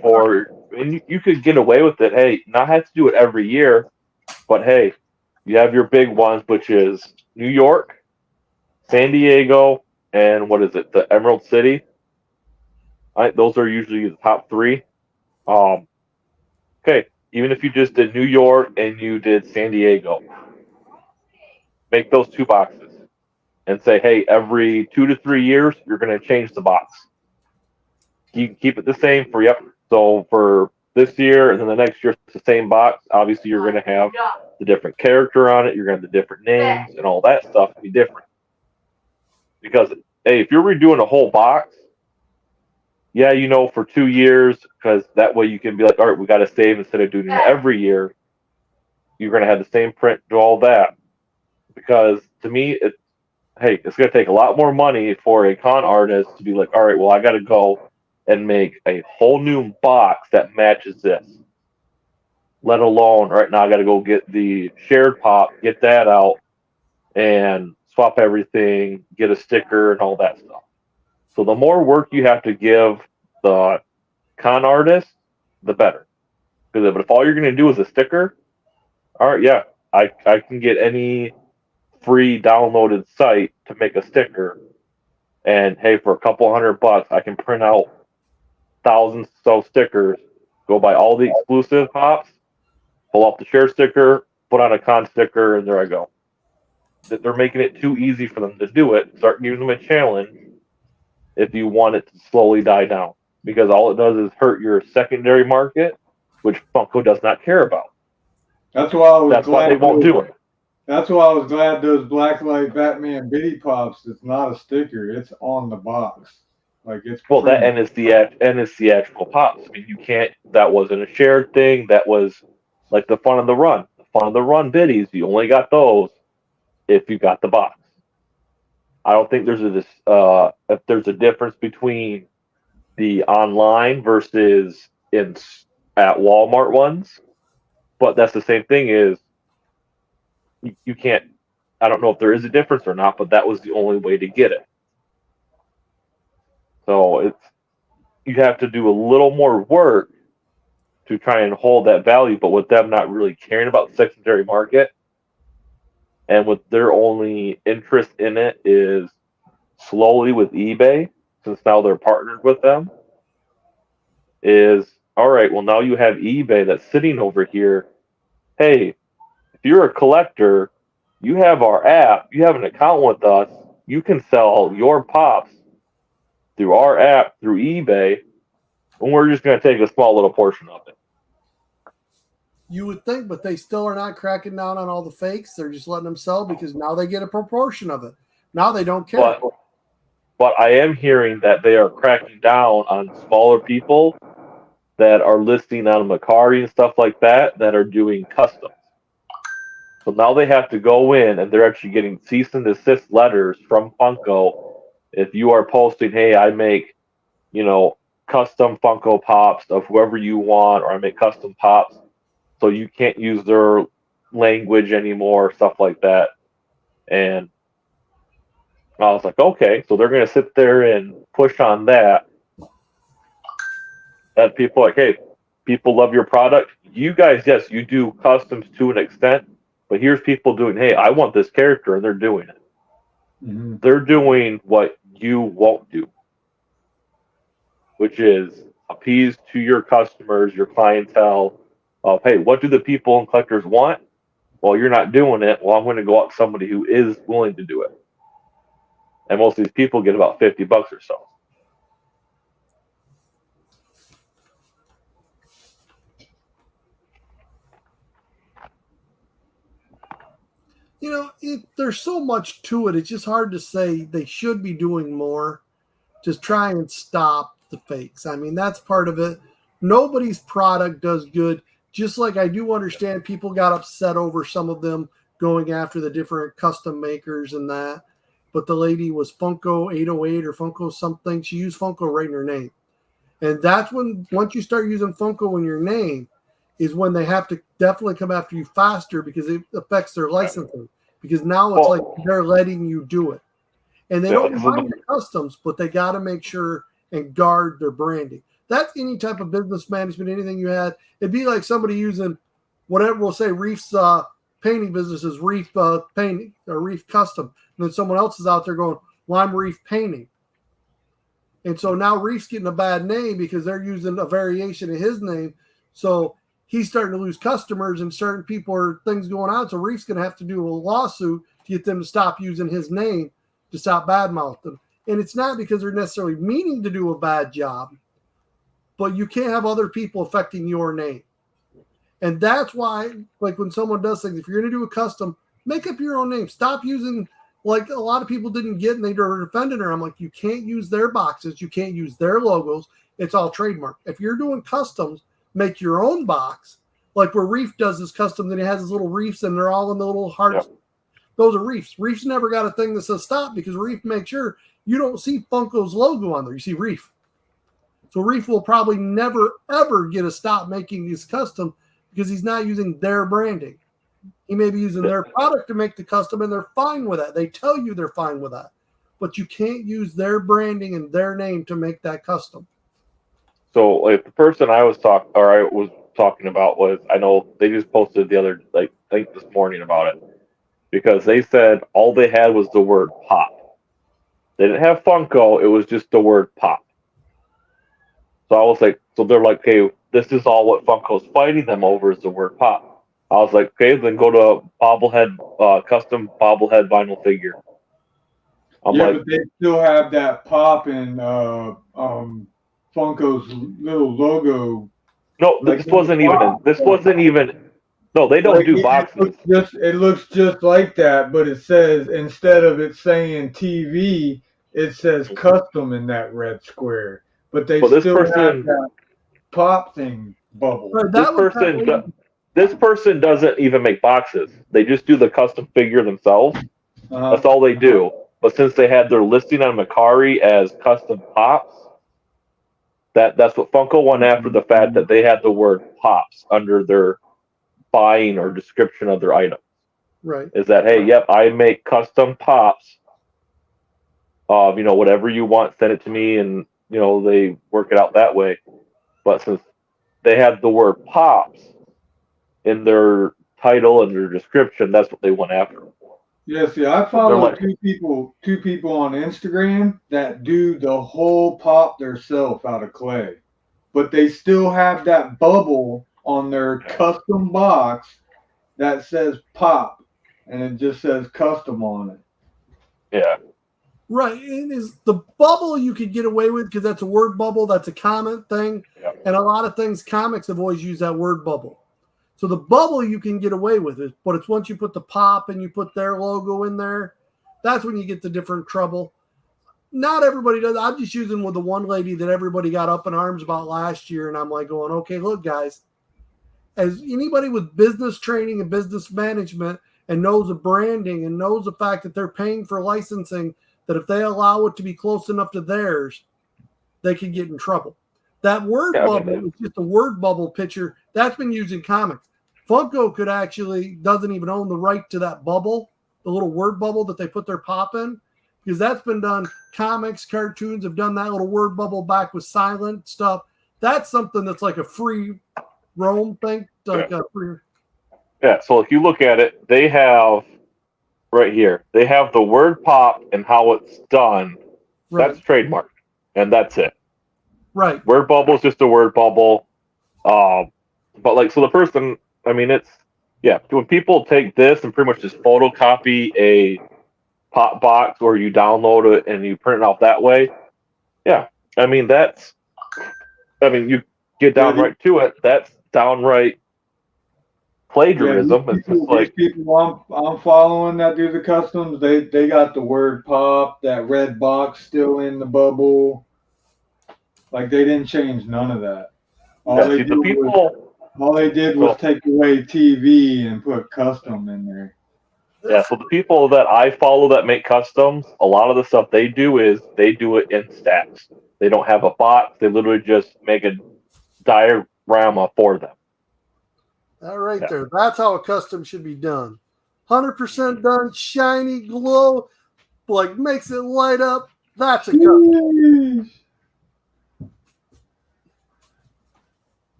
you could get away with it. Hey, not have to do it every year, but hey, you have your big ones, which is New York, San Diego, and what is it? The Emerald City. Those are usually the top 3. Okay, even if you just did New York and you did San Diego, make those 2 boxes and say, hey, every 2 to 3 years, you're going to change the box. You can keep it the same for, so for this year and then the next year, it's the same box. Obviously, you're going to have the different character on it. You're going to have the different names and all that stuff to be different. Because, hey, if you're redoing a whole box, for 2 years, because that way you can be like, all right, we got to save instead of doing it every year. You're going to have the same print, do all that. Because to me, it's going to take a lot more money for a con artist to be like, all right, well, I got to go and make a whole new box that matches this. Let alone, right now, I got to go get the shared pop, get that out, and swap everything, get a sticker, and all that stuff. So the more work you have to give the con artist, the better. But if all you're going to do is a sticker, all right, I can get any free downloaded site to make a sticker, and hey, for a couple $100, I can print out thousands of stickers, go buy all the exclusive pops, pull off the share sticker, put on a con sticker, and there I go. They're making it too easy for them to do it. Start giving them a challenge if you want it to slowly die down, because all it does is hurt your secondary market, which Funko does not care about. That's why I was That's why glad. they won't do it. That's why I was glad those Blacklight Batman Bitty Pops. It's not a sticker. It's on the box. Like it's Well, that printed. and it's theatrical pops. I mean, you can't. That wasn't a shared thing. That was like the fun of the run. The fun of the run biddies. You only got those if you got the box. I don't think there's a this if there's a difference between the online versus at Walmart ones, but that's the same thing. Is you can't. I don't know if there is a difference or not, but that was the only way to get it. So it's you have to do a little more work to try and hold that value, but with them not really caring about the secondary market and with their only interest in it is slowly with eBay, since now they're partnered with them, is all right, well, now you have eBay that's sitting over here. Hey, if you're a collector, you have our app, you have an account with us, you can sell your pops through our app, through eBay, and we're just going to take a small little portion of it. You would think, but they still are not cracking down on all the fakes. They're just letting them sell because now they get a proportion of it. Now they don't care. But I am hearing that they are cracking down on smaller people that are listing on Macari and stuff like that are doing customs. So now they have to go in and they're actually getting cease and desist letters from Funko if you are posting, hey, I make, custom Funko Pops of whoever you want, or I make custom pops. So you can't use their language anymore, stuff like that. And I was like, okay, so they're going to sit there and push on that. That people like, hey, people love your product. You guys, yes, you do customs to an extent, but here's people doing, hey, I want this character, and they're doing it. Mm-hmm. They're doing what you won't do, which is appease to your customers, your clientele of, hey, what do the people and collectors want? Well, you're not doing it. Well, I'm going to go out to somebody who is willing to do it. And most of these people get about $50 or so. There's so much to it. It's just hard to say they should be doing more to try and stop the fakes. I mean, that's part of it. Nobody's product does good. Just like I do understand people got upset over some of them going after the different custom makers and that. But the lady was Funko 808 or Funko something. She used Funko right in her name. And that's when, once you start using Funko in your name, is when they have to definitely come after you faster because it affects their licensing. Because now it's like they're letting you do it. And they don't mind the customs, but they got to make sure and guard their branding. That's any type of business management, anything you had. It'd be like somebody using whatever we'll say Reef's painting business is Reef Painting or Reef Custom. And then someone else is out there going, well, I'm Reef Painting. And so now Reef's getting a bad name because they're using a variation of his name. So he's starting to lose customers and certain people are things going on. So Reef's going to have to do a lawsuit to get them to stop using his name to stop badmouth them. And it's not because they're necessarily meaning to do a bad job, but you can't have other people affecting your name. And that's why, like when someone does things, if you're going to do a custom, make up your own name. Stop using, like a lot of people didn't get and they were defending her. I'm like, you can't use their boxes. You can't use their logos. It's all trademark. If you're doing customs, make your own box. Like where Reef does his custom, then he has his little reefs and they're all in the little hearts. Yep. Those are Reefs. Reef's never got a thing that says stop because Reef makes sure you don't see Funko's logo on there. You see Reef. So Reef will probably never, ever get a stop making these custom because he's not using their branding. He may be using their product to make the custom and they're fine with that. They tell you they're fine with that. But you can't use their branding and their name to make that custom. So like the person I was talking about was, I know they just posted the other, I think this morning about it. Because they said all they had was the word pop. They didn't have Funko, it was just the word pop. So I was like, so they're like, okay, this is all what Funko's fighting them over is the word pop. I was like, okay, then go to custom bobblehead vinyl figure. But they still have that pop in Funko's little logo. No, this wasn't even No, they don't Like, do boxes. it looks just like that, but it says, instead of it saying TV, it says custom in that red square. But they But still have that pop thing bubble. Right, this that was that person, lady. this person doesn't even make boxes. They just do the custom figure themselves. Uh-huh. That's all they do. But since they had their listing on Macari as custom pops, that's what Funko went after, the fact that they had the word pops under their buying or description of their item. Right. Is that, hey, yep, I make custom pops. Whatever you want, send it to me, and they work it out that way. But since they had the word pops in their title and their description, that's what they went after. Yeah, see, I follow two people on Instagram that do the whole pop themselves out of clay, but they still have that bubble on their custom box that says pop, and it just says custom on it. Yeah. Right. It is the bubble you could get away with because that's a word bubble. That's a comment thing. Yep. And a lot of things, comics have always used that word bubble. So the bubble you can get away with it, but it's once you put the pop and you put their logo in there, that's when you get the different trouble. Not everybody does. I'm just using with the one lady that everybody got up in arms about last year. And I'm like going, okay, look, guys, as anybody with business training and business management and knows the branding and knows the fact that they're paying for licensing, that if they allow it to be close enough to theirs, they can get in trouble. That word bubble is just a word bubble picture that's been used in comics. Funko doesn't even own the right to that bubble, the little word bubble that they put their pop in, because that's been done. Comics, cartoons have done that little word bubble back with silent stuff. That's something that's like a free roam thing. Yeah, so if you look at it, they have right here, they have the word pop and how it's done. Right. That's trademarked, and that's it. Right. Word bubble is just a word bubble. But so the person, when people take this and pretty much just photocopy a pop box or you download it and you print it out that way, you get downright to it. That's downright plagiarism. Yeah, these people I'm following that do the customs, they got the word pop, that red box still in the bubble. Like, they didn't change none of that. All they did was take away TV and put custom in there. Yeah, so the people that I follow that make customs, a lot of the stuff they do is they do it in stacks. They don't have a box. They literally just make a diorama for them. That right there. That's how a custom should be done. 100% done, shiny, glow, like makes it light up. That's a custom.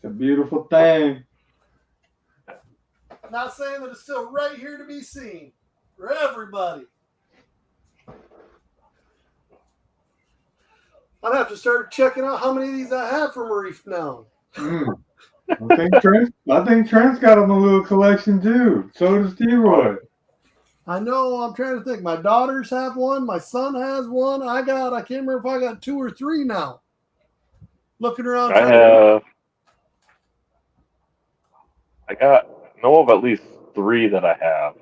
It's a beautiful thing. I'm not saying that it's still right here to be seen for everybody. I'd have to start checking out how many of these I have from Reef now. I think Trent's got them a little collection too. So does T-Roy. I know. I'm trying to think. My daughters have one. My son has one. I can't remember if I got 2 or 3 now. Looking around. I know of at least 3 that I have.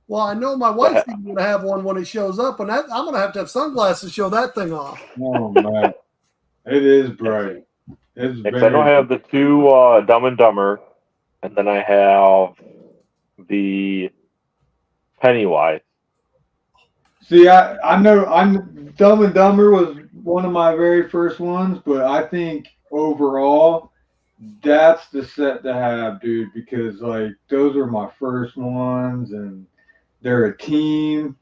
Well, I know my wife's going to have one when it shows up, and I'm going to have sunglasses to show that thing off. Oh, man. It is bright. I know I have the 2 Dumb and Dumber, and then I have the Pennywise. See, I know Dumb and Dumber was one of my very first ones, but I think overall that's the set to have, dude, because like those are my first ones and they're a team.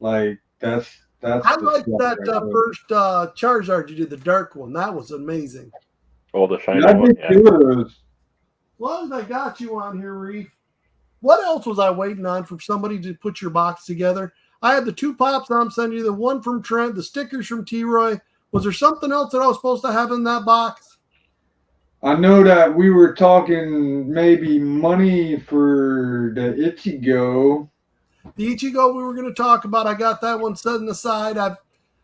Like that's I like that first Charizard you did, the dark one. That was amazing. Oh, the shiny one. Yeah. As long as I got you on here, Reef. What else was I waiting on from somebody to put your box together? I had the 2 pops I'm sending you, the one from Trent, the stickers from T-Roy. Was there something else that I was supposed to have in that box? I know that we were talking maybe money for the Ichigo. The Ichigo we were going to talk about, I got that one setting aside. I've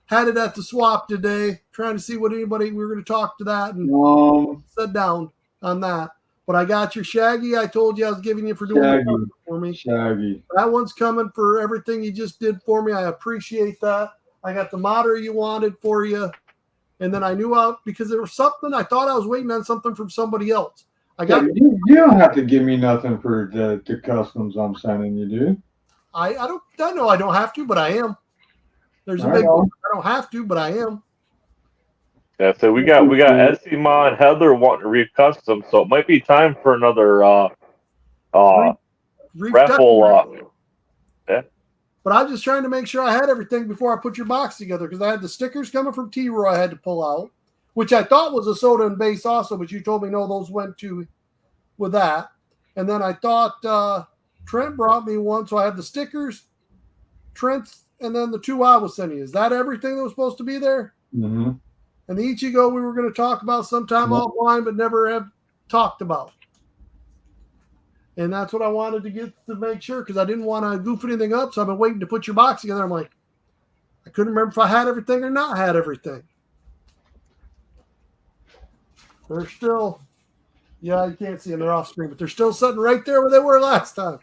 had it at the swap today, trying to see what we were going to talk to that and sit down on that. But I got your Shaggy. I told you I was giving you for doing Shaggy. for me. Shaggy. That one's coming for everything you just did for me. I appreciate that. I got the modder you wanted for you. And then I knew out because there was something I thought I was waiting on something from somebody else. I got you don't have to give me nothing for the customs I'm sending you, dude. I know I don't have to, but I am. There's a I big know. I don't have to, but I am. Yeah, so we got Esima and Heather wanting to read custom, so it might be time for another Reef raffle. Yeah. But I'm just trying to make sure I had everything before I put your box together because I had the stickers coming from T-Roy I had to pull out, which I thought was a soda and base also, but you told me no, those went to with that. And then I thought Trent brought me one, so I had the stickers, Trent's, and then the two I was sending you. Is that everything that was supposed to be there? Mm-hmm. And the Ichigo we were going to talk about sometime offline, but never have talked about. And that's what I wanted to get to make sure because I didn't want to goof anything up. So I've been waiting to put your box together. I'm like, I couldn't remember if I had everything or not had everything. They're still, yeah, you can't see them. They're off screen, but they're still sitting right there where they were last time.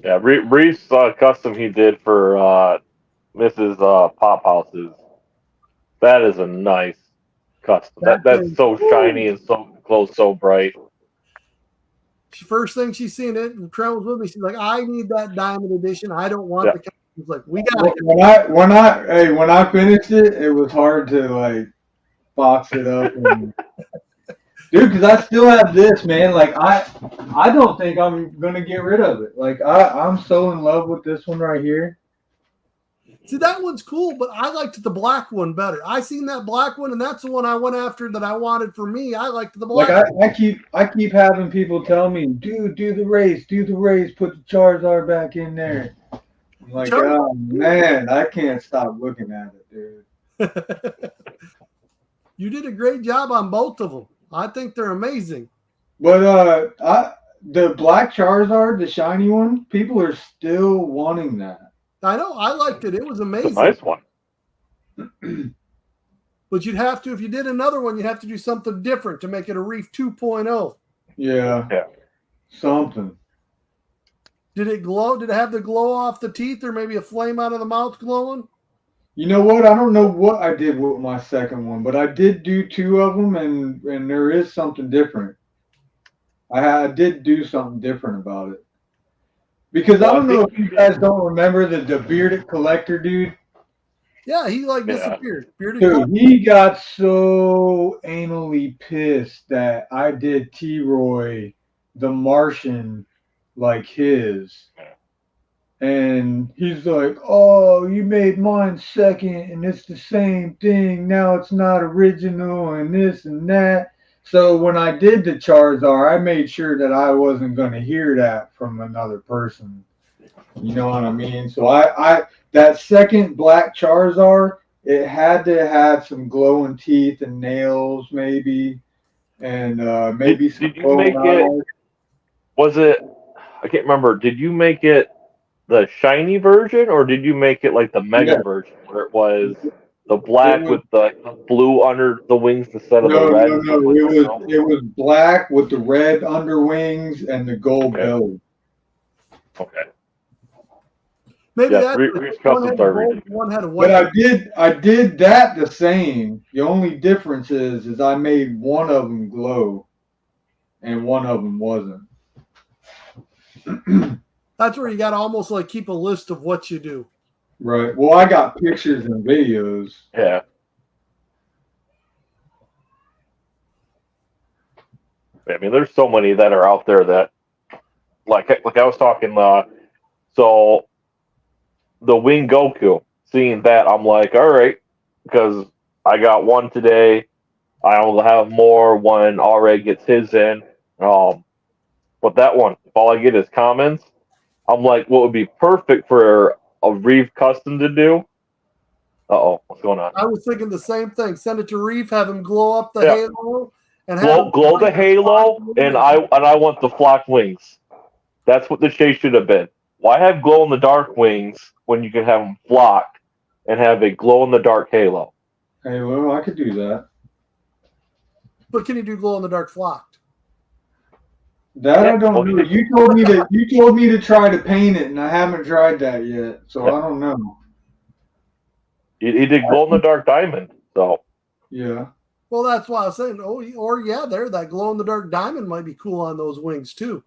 Yeah, Reef's custom he did for Mrs. Pop House's. That is a nice custom. That's so shiny and so glows so bright. First thing she's seen it, and Trent was with me. She's like, "I need that diamond edition. I don't want the." He's like, "We got it." When I finished it, it was hard to like box it up, and, dude. Because I still have this, man. Like I don't think I'm gonna get rid of it. Like I'm so in love with this one right here. See, that one's cool, but I liked the black one better. I seen that black one, and that's the one I went after that I wanted for me. I liked the black. Like I keep having people tell me, dude, do the race, put the Charizard back in there. I'm like, oh man, I can't stop looking at it, dude. You did a great job on both of them. I think they're amazing. But the black Charizard, the shiny one, people are still wanting that. I know. I liked it. It was amazing. Nice one. But you'd have to, if you did another one, you'd have to do something different to make it a Reef 2.0. Yeah. Something. Did it glow? Did it have the glow off the teeth or maybe a flame out of the mouth glowing? You know what? I don't know what I did with my second one, but I did do two of them, and there is something different. I did do something different about it. Because I don't know if you guys don't remember the bearded collector dude. Yeah, he disappeared. Dude, he got so anally pissed that I did T-Roy the Martian like his. And he's like, oh, you made mine second and it's the same thing. Now it's not original and this and that. So when I did the Charizard, I made sure that I wasn't going to hear that from another person. You know what I mean? So I that second black Charizard, it had to have some glowing teeth and nails maybe. And maybe did you make it? Was it? I can't remember. Did you make it the shiny version, or did you make it like the mega version, where it was the black with the blue under the wings instead of the red? No. It was black with the red underwings and the gold belly. Okay. Maybe that's one had a white. But I did that the same. The only difference is I made one of them glow, and one of them wasn't. That's where you got to almost like keep a list of what you do. Right. Well, I got pictures and videos. Yeah. I mean, there's so many that are out there that, like I was talking, so the Wing Goku, seeing that, I'm like, all right, because I got one today. I will have more when already gets his in. But that one, if all I get is comments, I'm like, what would be perfect for a Reeve custom to do? What's going on? I was thinking the same thing. Send it to Reeve, have him glow up the halo, and glow the halo, and I want the flocked wings. That's what the chase should have been. Why have glow in the dark wings when you can have them flocked and have a glow in the dark halo? Hey, well, I could do that. But can you do glow in the dark flocked? That I don't know. You told me to try to paint it, and I haven't tried that yet, so I don't know. He did glow in the dark diamond. So Yeah. Well, that's why I was saying. Oh, or yeah, that glow in the dark diamond might be cool on those wings too.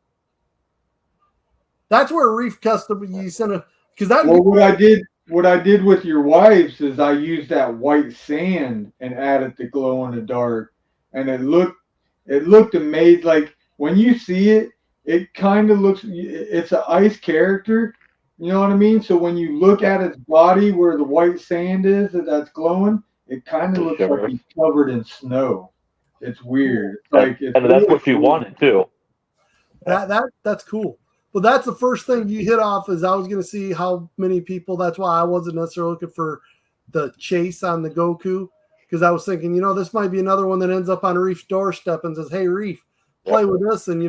That's where Reef Custom you sent a because that. Well, what I did with your wife's is I used that white sand and added the glow in the dark, and it looked amazing. Like when you see it, it kind of looks. It's an ice character. You know what I mean? So when you look at its body where the white sand is that's glowing, it kind of looks like he's covered in snow. It's weird. It's like it's and that's what you wanted too. That's cool. But that's the first thing you hit off is I was going to see how many people. That's why I wasn't necessarily looking for the chase on the Goku because I was thinking, this might be another one that ends up on Reef's doorstep and says, "Hey, Reef, play with this," and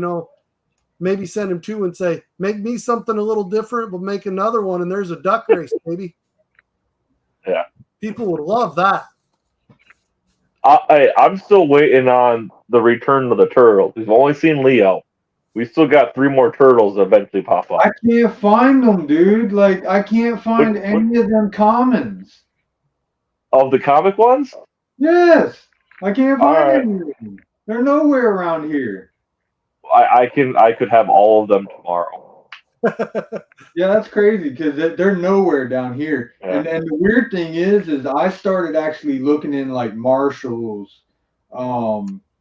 maybe send him two and say, "Make me something a little different, but make another one." And there's a duck race, maybe. Yeah, people would love that. I'm still waiting on the return of the turtles. We've only seen Leo. We still got 3 more turtles that eventually pop up. I can't find them, dude. Like, I can't find any of them commons. Of the comic ones? Yes. I can't find any of them. They're nowhere around here. I could have all of them tomorrow. Yeah, that's crazy because they're nowhere down here. Yeah. And the weird thing is I started actually looking in like Marshall's,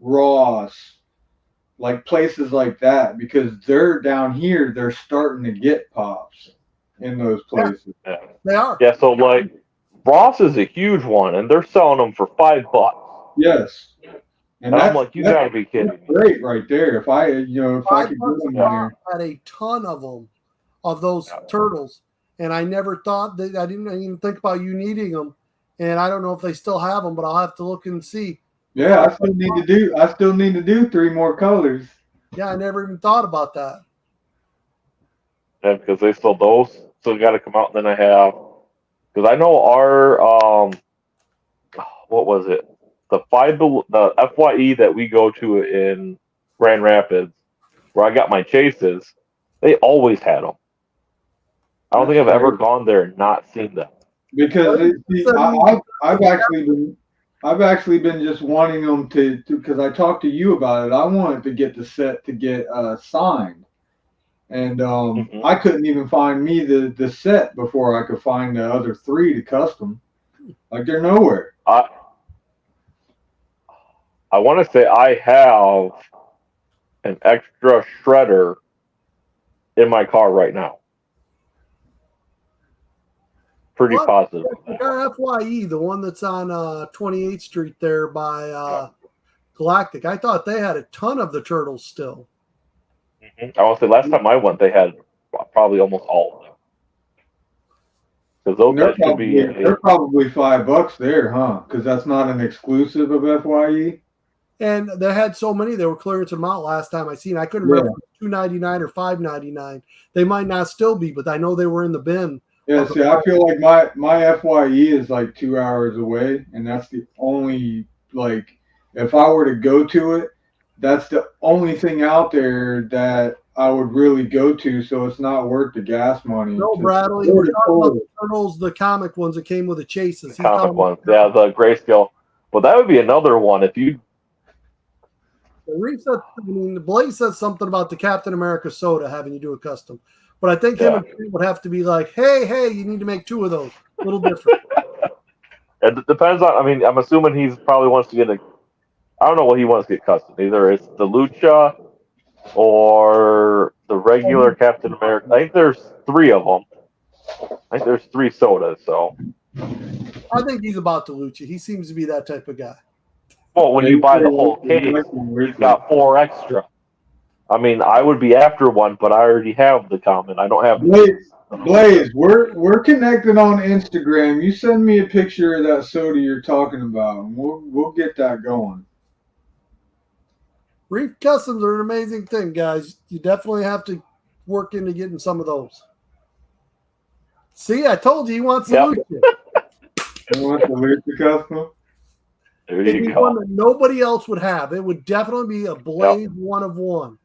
Ross, like places like that because they're down here. They're starting to get pops in those places. Yeah. They are. Yeah, so like Ross is a huge one, and they're selling them for $5. Yes. And I'm like, you gotta be kidding me. Great, right there. If I could get them there. I had a ton of them, of those turtles, and I never thought that I didn't even think about you needing them, and I don't know if they still have them, but I'll have to look and see. Yeah, I still need to do 3 more colors. Yeah, I never even thought about that. Yeah, because they still got to come out. And then I have because I know our what was it? The FYE that we go to in Grand Rapids, where I got my chases, they always had them. I don't think I've ever gone there and not seen them. Because I've actually been just wanting them to because I talked to you about it. I wanted to get the set to get signed, and I couldn't even find me the set before I could find the other 3 to custom. Like they're nowhere. I want to say I have an extra shredder in my car right now. Pretty positive. Our FYE, the one that's on 28th Street there by Galactic, I thought they had a ton of the turtles still. I want to say last time I went, they had probably almost all of them. Because they're probably $5 there, huh? Because that's not an exclusive of FYE. And they had so many, they were clearing them out last time I seen. I couldn't remember $2.99 or $5.99. They might not still be, but I know they were in the bin. Yeah, see, I feel like my FYE is like 2 hours away, and that's the only, like, if I were to go to it, that's the only thing out there that I would really go to, so it's not worth the gas money. No, Bradley, we're talking about the turtles, the comic ones that came with the chases. The comic ones, yeah, the grayscale. Well, that would be another one if you. Blaze said something about the Captain America soda having you do a custom. But I think him and Pete would have to be like, hey, you need to make 2 of those. A little different. It depends on, I mean, I'm assuming he's probably wants to get I don't know what he wants to get custom. Either it's the Lucha or the regular Captain America. I think there's 3 of them. I think there's 3 sodas, so. I think he's about the Lucha. He seems to be that type of guy. Well, when you buy the whole case, you've got 4 extra. I mean, I would be after one, but I already have the common. I don't have Blaze, we're connected on Instagram. You send me a picture of that soda you're talking about, and we'll get that going. Reef Customs are an amazing thing, guys. You definitely have to work into getting some of those. See, I told you he wants the Lucha. You want the Lucha custom? There It'd you be one go. that nobody else would have. It would definitely be a Blaze 1 of 1.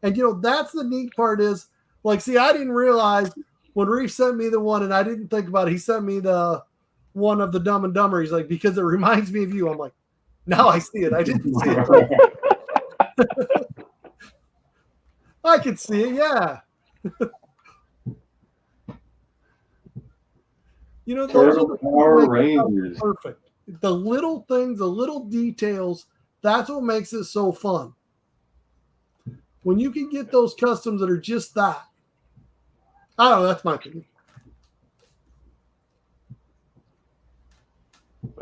And that's the neat part is, like, see, I didn't realize when Reef sent me the one, and I didn't think about it. He sent me the one of the Dumb and Dumber. He's like, because it reminds me of you. I'm like, now I see it. I didn't see it. I could see it, yeah. Those Turtle are the Power things that make it Rangers. perfect. The little things, the little details, that's what makes it so fun. When you can get those customs that are just that. I don't know, that's my opinion.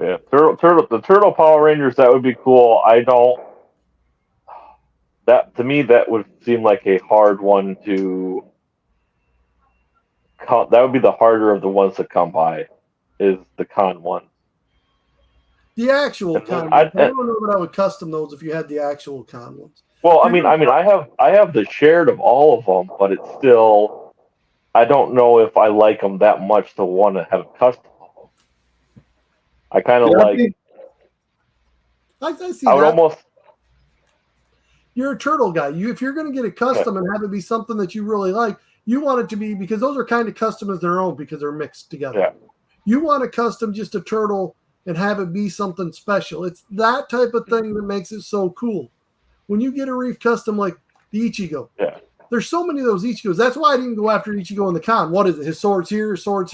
Yeah, the Turtle Power Rangers, that would be cool. That to me that would seem like a hard one to that would be the harder of the ones to come by, is the con one. The actual con ones. I don't know that I would custom those if you had the actual con ones. Well, I mean, I have the shared of all of them, but it's still, I don't know if I like them that much to want to have custom. I kind of like. I see I would that. almost. You're a turtle guy. If you're going to get a custom and have it be something that you really like, you want it to be, because those are kind of custom as their own because they're mixed together. Yeah. You want to custom just a turtle and have it be something special. It's that type of thing that makes it so cool. When you get a Reef custom like the Ichigo, there's so many of those Ichigos. That's why I didn't go after Ichigo in the con. What is it? His sword's here, swords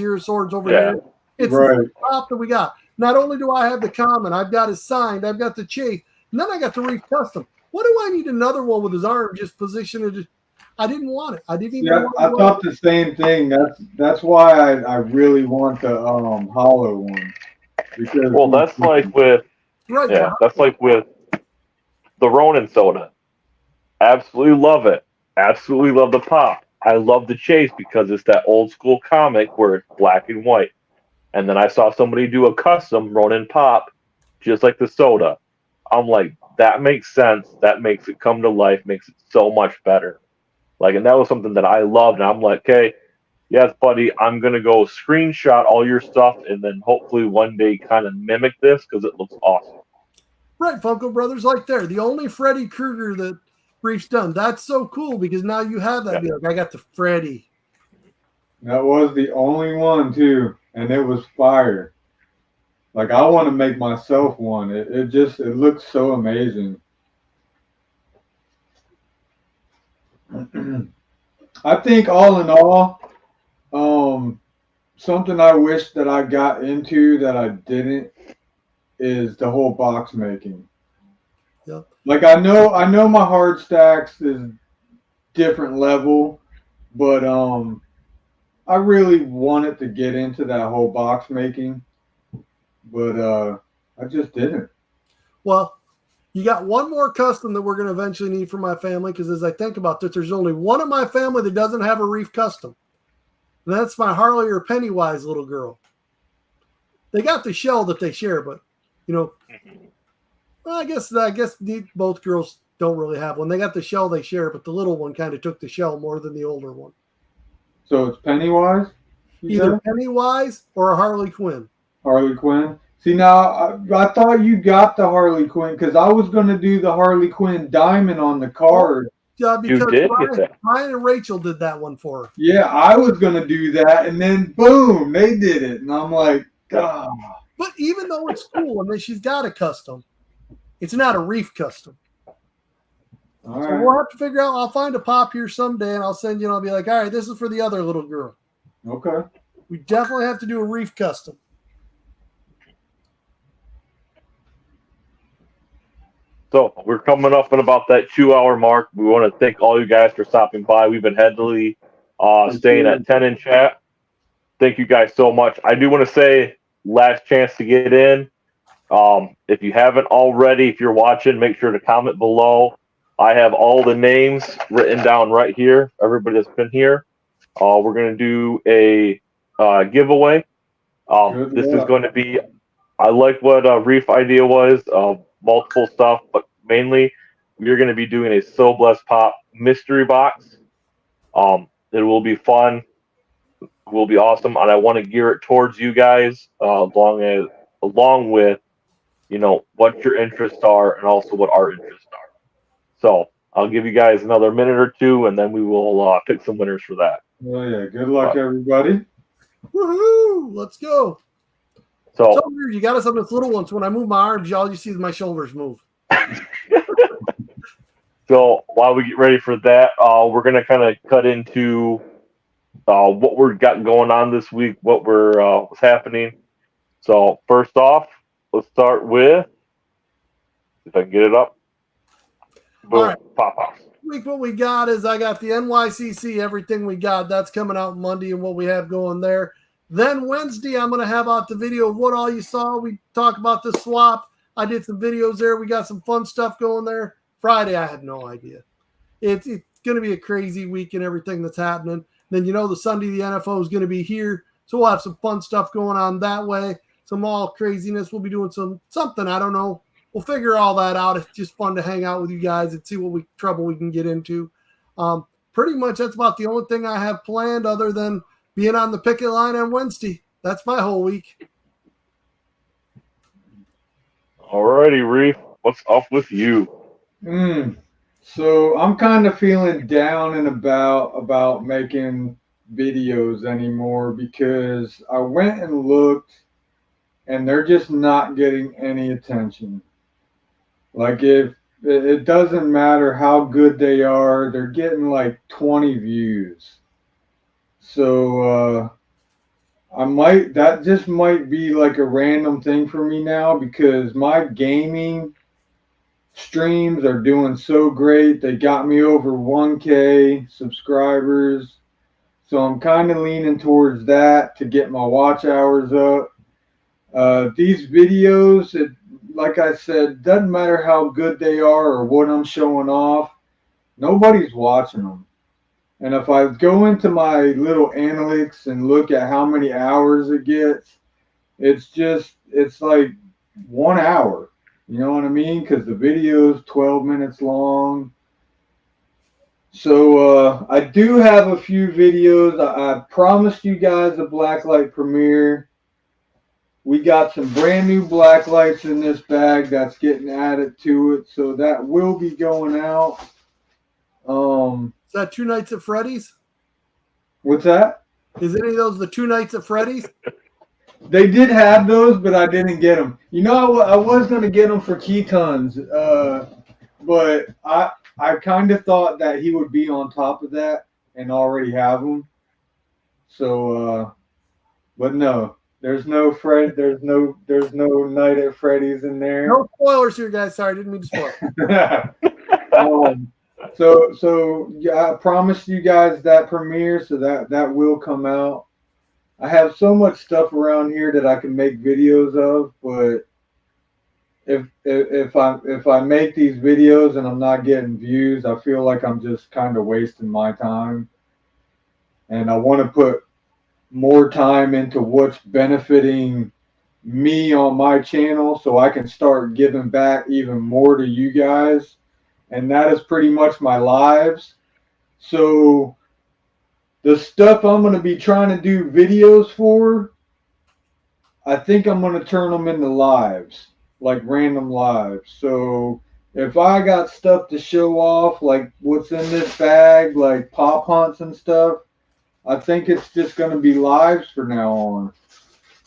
over here. It's the top that we got. Not only do I have the common, I've got his signed, I've got the chase, and then I got the Reef custom. What do I need another one with his arm just positioned? I didn't want it. I didn't even. Yeah, I thought the same thing. That's why I really want the hollow one. Because that's like with that's like with the Ronin soda. Absolutely love it. Absolutely love the pop. I love the chase because it's that old school comic where it's black and white. And then I saw somebody do a custom Ronin pop, just like the soda. I'm like, that makes sense. That makes it come to life. Makes it so much better. Like, and that was something that I loved. And I'm like, okay, yes, buddy, I'm gonna go screenshot all your stuff, and then hopefully one day kind of mimic this because it looks awesome. Right, Funko Brothers, like there, the only Freddy Krueger that Reef's done. That's so cool because now you have that. Be like, I got the Freddy. That was the only one too, and it was fire. Like, I want to make myself one. It looks so amazing. I think all in all, something I wish that I got into that I didn't is the whole box making. Yeah. Like, I know my hard stacks is different level, but I really wanted to get into that whole box making, but I just didn't. Well, you got one more custom that we're going to eventually need for my family, because as I think about this, there's only one of my family that doesn't have a Reef custom. And that's my Harley or Pennywise little girl. They got the shell that they share, but well, I guess both girls don't really have one. They got the shell they share, but the little one kind of took the shell more than the older one. So it's Pennywise? Either Pennywise or a Harley Quinn. Harley Quinn. See, now, I thought you got the Harley Quinn, because I was going to do the Harley Quinn diamond on the card. Because you did get that. Brian and Rachel did that one for her. Yeah, I was going to do that, and then, boom, they did it. And I'm like, God. But even though it's cool, and then she's got a custom, it's not a Reef custom. All so right. We'll have to figure out. I'll find a pop here someday, and I'll send you, and I'll be like, all right, this is for the other little girl. Okay. We definitely have to do a Reef custom. So we're coming up at about that 2-hour mark. We want to thank all you guys for stopping by. We've been heavily staying at 10 in chat. Thank you guys so much. I do want to say, last chance to get in. If you haven't already, if you're watching, make sure to comment below. I have all the names written down right here. Everybody that's been here. We're going to do a giveaway. This is going to be, I like what Reef idea was. Multiple stuff, but mainly we're going to be doing a So Blessed Pop mystery box. It will be fun. It will be awesome, and I want to gear it towards you guys, along with what your interests are and also what our interests are. So I'll give you guys another minute or two, and then we will pick some winners for that. Well, yeah. Good luck, But- everybody. Woohoo! Let's go. So So weird. You got us on this little one. So when I move my arms, all you see is my shoulders move. So while we get ready for that, we're gonna kind of cut into what we've got going on this week, what's happening. So first off, let's start with if I can get it up. Boom, All right. pop house. This week, what we got is I got the NYCC, everything we got. That's coming out Monday and what we have going there. Then Wednesday, I'm going to have out the video of what all you saw. We talk about the swap. I did some videos there. We got some fun stuff going there. Friday, I have no idea. It's going to be a crazy week and everything that's happening. Then, the Sunday, the NFO is going to be here. So we'll have some fun stuff going on that way. Some all craziness. We'll be doing something. I don't know. We'll figure all that out. It's just fun to hang out with you guys and see what trouble we can get into. Pretty much that's about the only thing I have planned other than being on the picket line on Wednesday. That's my whole week. Alrighty, Reef, what's up with you? So I'm kind of feeling down and about making videos anymore because I went and looked and they're just not getting any attention. Like if it doesn't matter how good they are, they're getting like 20 views. So that just might be like a random thing for me now because my gaming streams are doing so great. They got me over 1K subscribers. So I'm kind of leaning towards that to get my watch hours up. These videos, like I said, doesn't matter how good they are or what I'm showing off, nobody's watching them. And if I go into my little analytics and look at how many hours it gets, it's like 1 hour. You know what I mean? Because the video is 12 minutes long. So I do have a few videos. I promised you guys a blacklight premiere. We got some brand new black lights in this bag that's getting added to it. So that will be going out. Is that 2 Nights at Freddy's? What's that? Is any of those the 2 Nights at Freddy's? They did have those, but I didn't get them. I was going to get them for Ketons, but I kind of thought that he would be on top of that and already have them. So, but no, there's no Night at Freddy's in there. No spoilers here, guys. Sorry, didn't mean to spoil. So yeah, I promised you guys that premiere, so that will come out. I have so much stuff around here that I can make videos of, but if I make these videos and I'm not getting views, I feel like I'm just kind of wasting my time. And I want to put more time into what's benefiting me on my channel so I can start giving back even more to you guys. And that is pretty much my lives. So the stuff I'm going to be trying to do videos for, I think I'm going to turn them into lives, like random lives. So if I got stuff to show off, like what's in this bag, like pop hunts and stuff, I think it's just going to be lives from now on.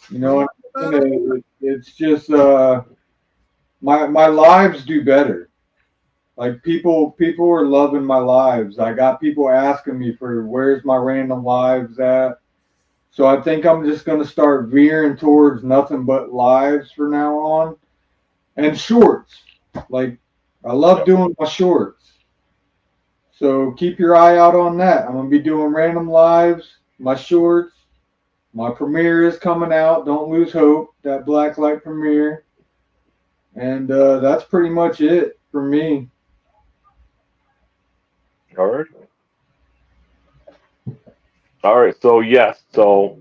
You know what I mean? It's just my lives do better. Like people are loving my lives. I got people asking me for where's my random lives at. So I think I'm just going to start veering towards nothing but lives from now on. And shorts. Like I love doing my shorts. So keep your eye out on that. I'm going to be doing random lives, my shorts. My premiere is coming out. Don't lose hope. That blacklight premiere. And that's pretty much it for me. All right. So yes. So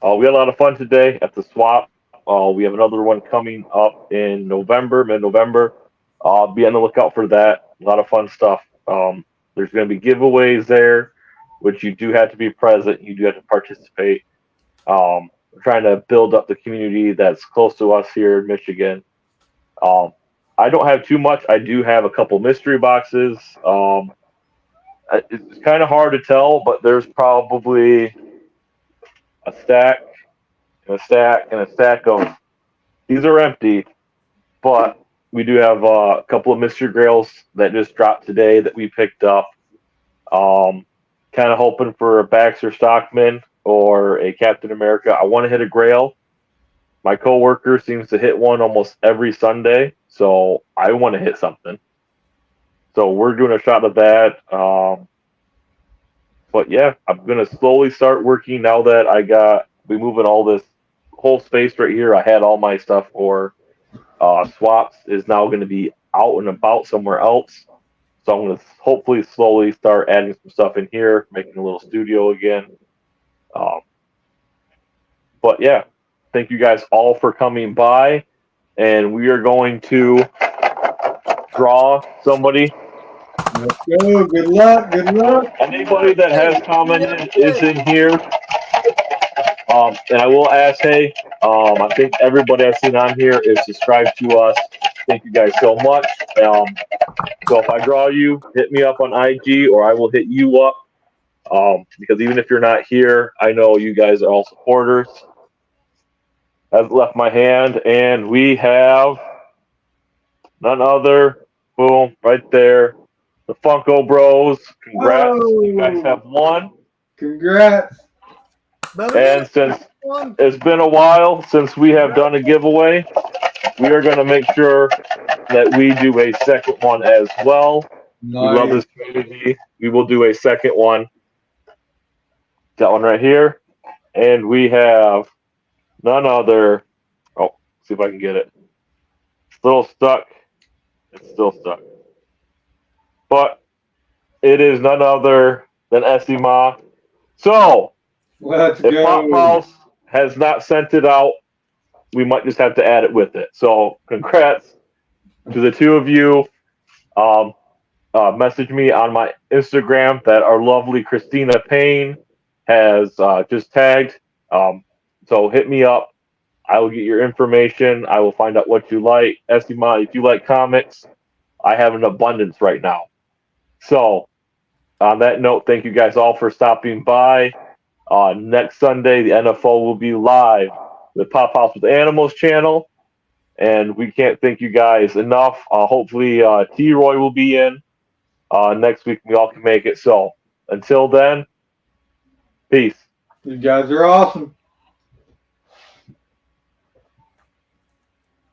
we had a lot of fun today at the swap. We have another one coming up in November, mid-November. Be on the lookout for that. A lot of fun stuff. There's going to be giveaways there, which you do have to be present. You do have to participate. We're trying to build up the community that's close to us here in Michigan. I don't have too much. I do have a couple mystery boxes. It's kind of hard to tell, but there's probably a stack and a stack and a stack of. These are empty, but we do have a couple of mystery grails that just dropped today that we picked up. Kind of hoping for a Baxter Stockman or a Captain America. I want to hit a grail. My coworker seems to hit one almost every Sunday, so I want to hit something. So we're doing a shot of that. But yeah, I'm gonna slowly start working now that we moving all this whole space right here. I had all my stuff for swaps is now going to be out and about somewhere else. So I'm going to hopefully slowly start adding some stuff in here, making a little studio again. But yeah, thank you guys all for coming by, and we are going to draw somebody. Let's go. Good luck. Good luck. Anybody that has commented is in here. And I will ask, hey, I think everybody I've seen on here is subscribed to us. Thank you guys so much. So if I draw you, hit me up on IG or I will hit you up. Because even if you're not here, I know you guys are all supporters. I've left my hand, and we have none other. Boom, right there. The Funko Bros. Congrats. Whoa. You guys have won. Congrats. And since it's been a while since we have done a giveaway, we are going to make sure that we do a second one as well. Nice. We love this community. We will do a second one. That one right here. And we have none other. Oh, see if I can get it. It's a little stuck. It's still stuck. But it is none other than Esima. So, Let's if go. Pop House has not sent it out, we might just have to add it with it. So, congrats to the two of you. Message me on my Instagram that our lovely Christina Payne has just tagged. So hit me up. I will get your information. I will find out what you like. Estima, if you like comics, I have an abundance right now. So on that note, thank you guys all for stopping by. Next Sunday, the NFO will be live with Pop House with Animals channel. And we can't thank you guys enough. Hopefully, T-Roy will be in next week. We all can make it. So until then, peace. You guys are awesome.